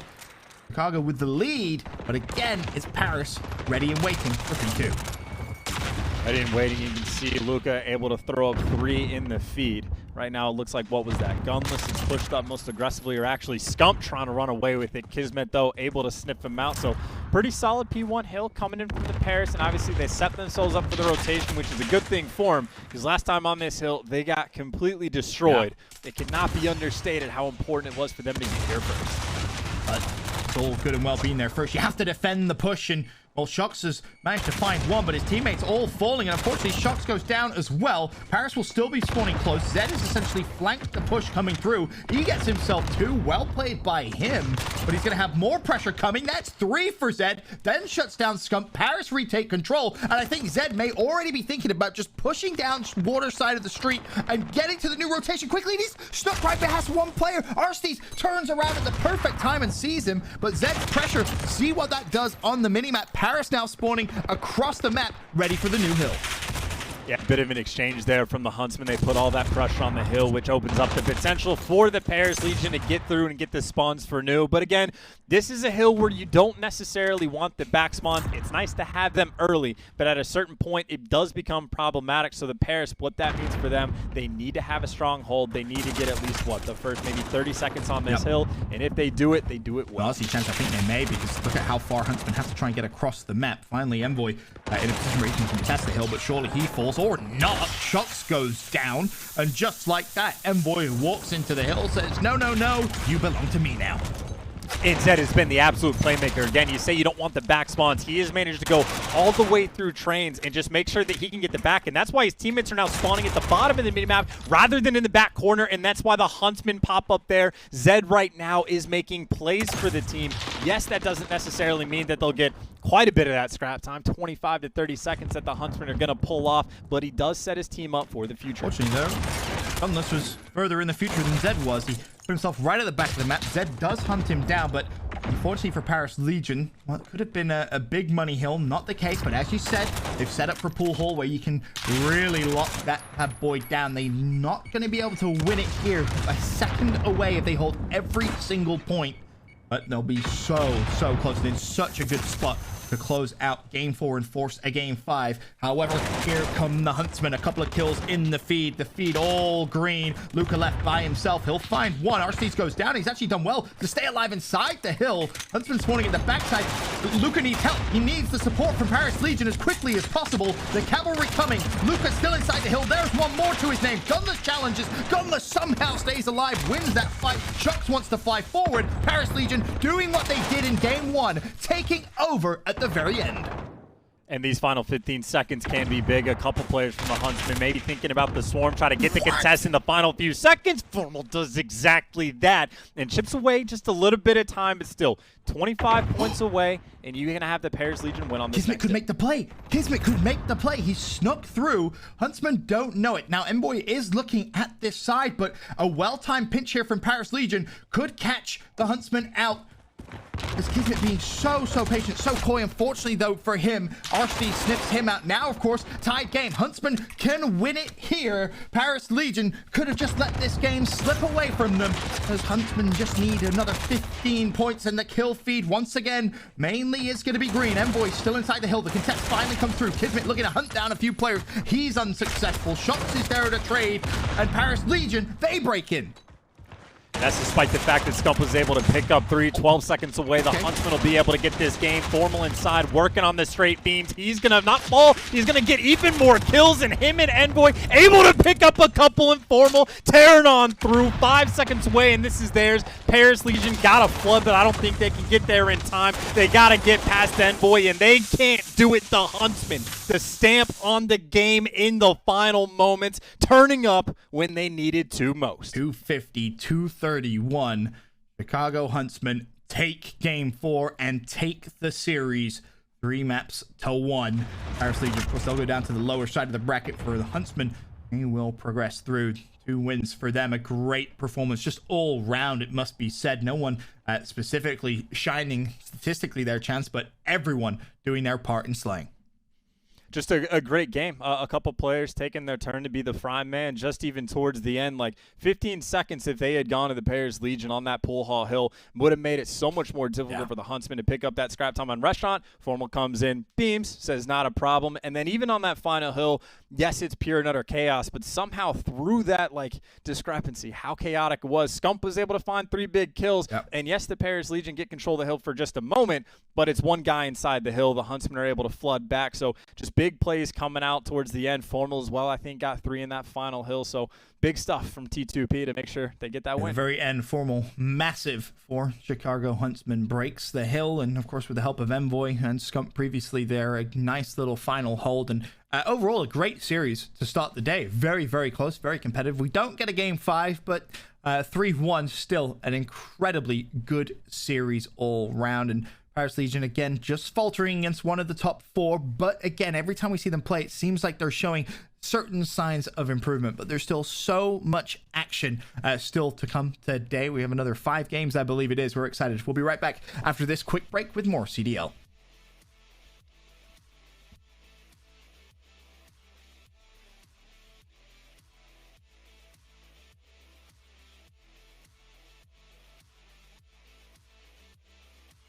Chicago with the lead. But again, it's Paris ready and waiting for 3-2. Ready and waiting. You can see Røkkr able to throw up 3 in the feed. Right now, it looks like, what was that? Gunless is pushed up most aggressively, or actually Scump trying to run away with it. Kismet, though, able to sniff him out. So pretty solid P1 hill coming in from the Paris, and obviously they set themselves up for the rotation, which is a good thing for them, because last time on this hill, they got completely destroyed. Yeah. It cannot be understated how important it was for them to get here first. But it's all good and well being there first. You have to defend the push, and well, Shox has managed to find 1, but his teammates all falling, and unfortunately, Shox goes down as well. Paris will still be spawning close. Zed has essentially flanked the push coming through. He gets himself 2. Well played by him, but he's going to have more pressure coming. That's 3 for Zed. Then shuts down Scump. Paris retake control, and I think Zed may already be thinking about just pushing down water side of the street and getting to the new rotation quickly. And he's stuck right past 1 player. Arstes turns around at the perfect time and sees him, but Zed's pressure, see what that does on the minimap. Paris now spawning across the map, ready for the new hill. Yeah, Bit of an exchange there from the Huntsmen. They put all that pressure on the hill, which opens up the potential for the Paris Legion to get through and get the spawns for new. But again, this is a hill where you don't necessarily want the back spawn. It's nice to have them early, but at a certain point, it does become problematic. So the Paris, what that means for them, they need to have a strong hold. They need to get at least, what, the first maybe 30 seconds on this hill. And if they do it well. Honestly, chance I think they may, because look at how far Huntsmen have to try and get across the map. Finally, Envoy in a position where he can contest the hill, but surely he falls, or not. Shots goes down, and just like that, Envoy walks into the hill, says, no, no, no, you belong to me now. And Zed has been the absolute playmaker. Again, you say you don't want the back spawns. He has managed to go all the way through trains and just make sure that he can get the back. And that's why his teammates are now spawning at the bottom of the minimap rather than in the back corner. And that's why the Huntsmen pop up there. Zed right now is making plays for the team. Yes, that doesn't necessarily mean that they'll get quite a bit of that scrap time, 25 to 30 seconds that the Huntsmen are going to pull off. But he does set his team up for the future. Fortunately, though, Unless was further in the future than Zed was. He put himself right at the back of the map. Zed does hunt him down, but unfortunately for Paris Legion, well, it could have been a big money hill. Not the case, but as you said, they've set up for pool hall where you can really lock that boy down. They're not going to be able to win it here. A second away if they hold every single point, but they'll be so close and in such a good spot to close out game 4 and force a game 5. However, here come the Huntsmen. A couple of kills in the feed. The feed all green. Luca left by himself. He'll find one. Arstees goes down. He's actually done well to stay alive inside the hill. Huntsman spawning at the backside. Luca needs help. He needs the support from Paris Legion as quickly as possible. The cavalry coming. Luca still inside the hill. There's one more to his name. Gunless challenges. Gunless somehow stays alive, wins that fight. Shucks wants to fly forward. Paris Legion doing what they did in game 1, taking over at the very end. And these final 15 seconds can be big. A couple players from the Huntsmen maybe thinking about the swarm, try to get the contest in the final few seconds. Formal does exactly that and chips away just a little bit of time, but still 25 points away, and you're going to have the Paris Legion win on this. Kismet could make the play. Kismet could make the play. He snuck through. Huntsmen don't know it. Now, Envoy is looking at this side, but a well-timed pinch here from Paris Legion could catch the Huntsmen out. This Kismet being so patient, so coy. Unfortunately, though, for him, RC snips him out. Now, of course, tied game. Huntsman can win it here. Paris Legion could have just let this game slip away from them, as Huntsman just need another 15 points, and the kill feed once again mainly is going to be green. Envoy still inside the hill. The contest finally comes through. Kismet looking to hunt down a few players. He's unsuccessful. Shots is there to trade, and Paris Legion, they break in. That's despite the fact that Scump was able to pick up 12 seconds away. The Huntsman will be able to get this game. Formal inside, working on the straight beams. He's going to not fall. He's going to get even more kills, and him and Envoy able to pick up a couple in Formal, tearing on through. 5 seconds away, and this is theirs. Paris Legion got a flood, but I don't think they can get there in time. They got to get past Envoy, and they can't do it. The Huntsman, the stamp on the game in the final moments, turning up when they needed to most. 250, 231. Chicago Huntsmen take game 4 and take the series 3-1. Paris Legion, of course, they'll go down to the lower side of the bracket for the Huntsmen. They will progress through. 2 wins for them. A great performance just all round, it must be said. No one specifically shining statistically their chance, but everyone doing their part in slaying. Just a great game. A couple players taking their turn to be the prime man just even towards the end. Like 15 seconds if they had gone to the Paris Legion on that pool hall hill would have made it so much more difficult for the Huntsmen to pick up that scrap time on Restaurant. Formal comes in, beams, says not a problem. And then even on that final hill, yes, it's pure and utter chaos, but somehow through that like discrepancy, how chaotic it was, Scump was able to find 3 big kills. And yes, the Paris Legion get control of the hill for just a moment, but it's one guy inside the hill. The Huntsmen are able to flood back. So just big plays coming out towards the end. Formal as well, I think, got 3 in that final hill. So big stuff from T2P to make sure they get that win. At the very end, Formal, massive for Chicago Huntsmen, breaks the hill. And, of course, with the help of Envoy and Scump previously there, a nice little final hold. And overall, a great series to start the day. Very, very close, very competitive. We don't get a game 5, but 3-1, still an incredibly good series all round. And Paris Legion, again, just faltering against one of the top 4. But again, every time we see them play, it seems like they're showing certain signs of improvement. But there's still so much action still to come today. We have another 5 games, I believe it is. We're excited. We'll be right back after this quick break with more CDL.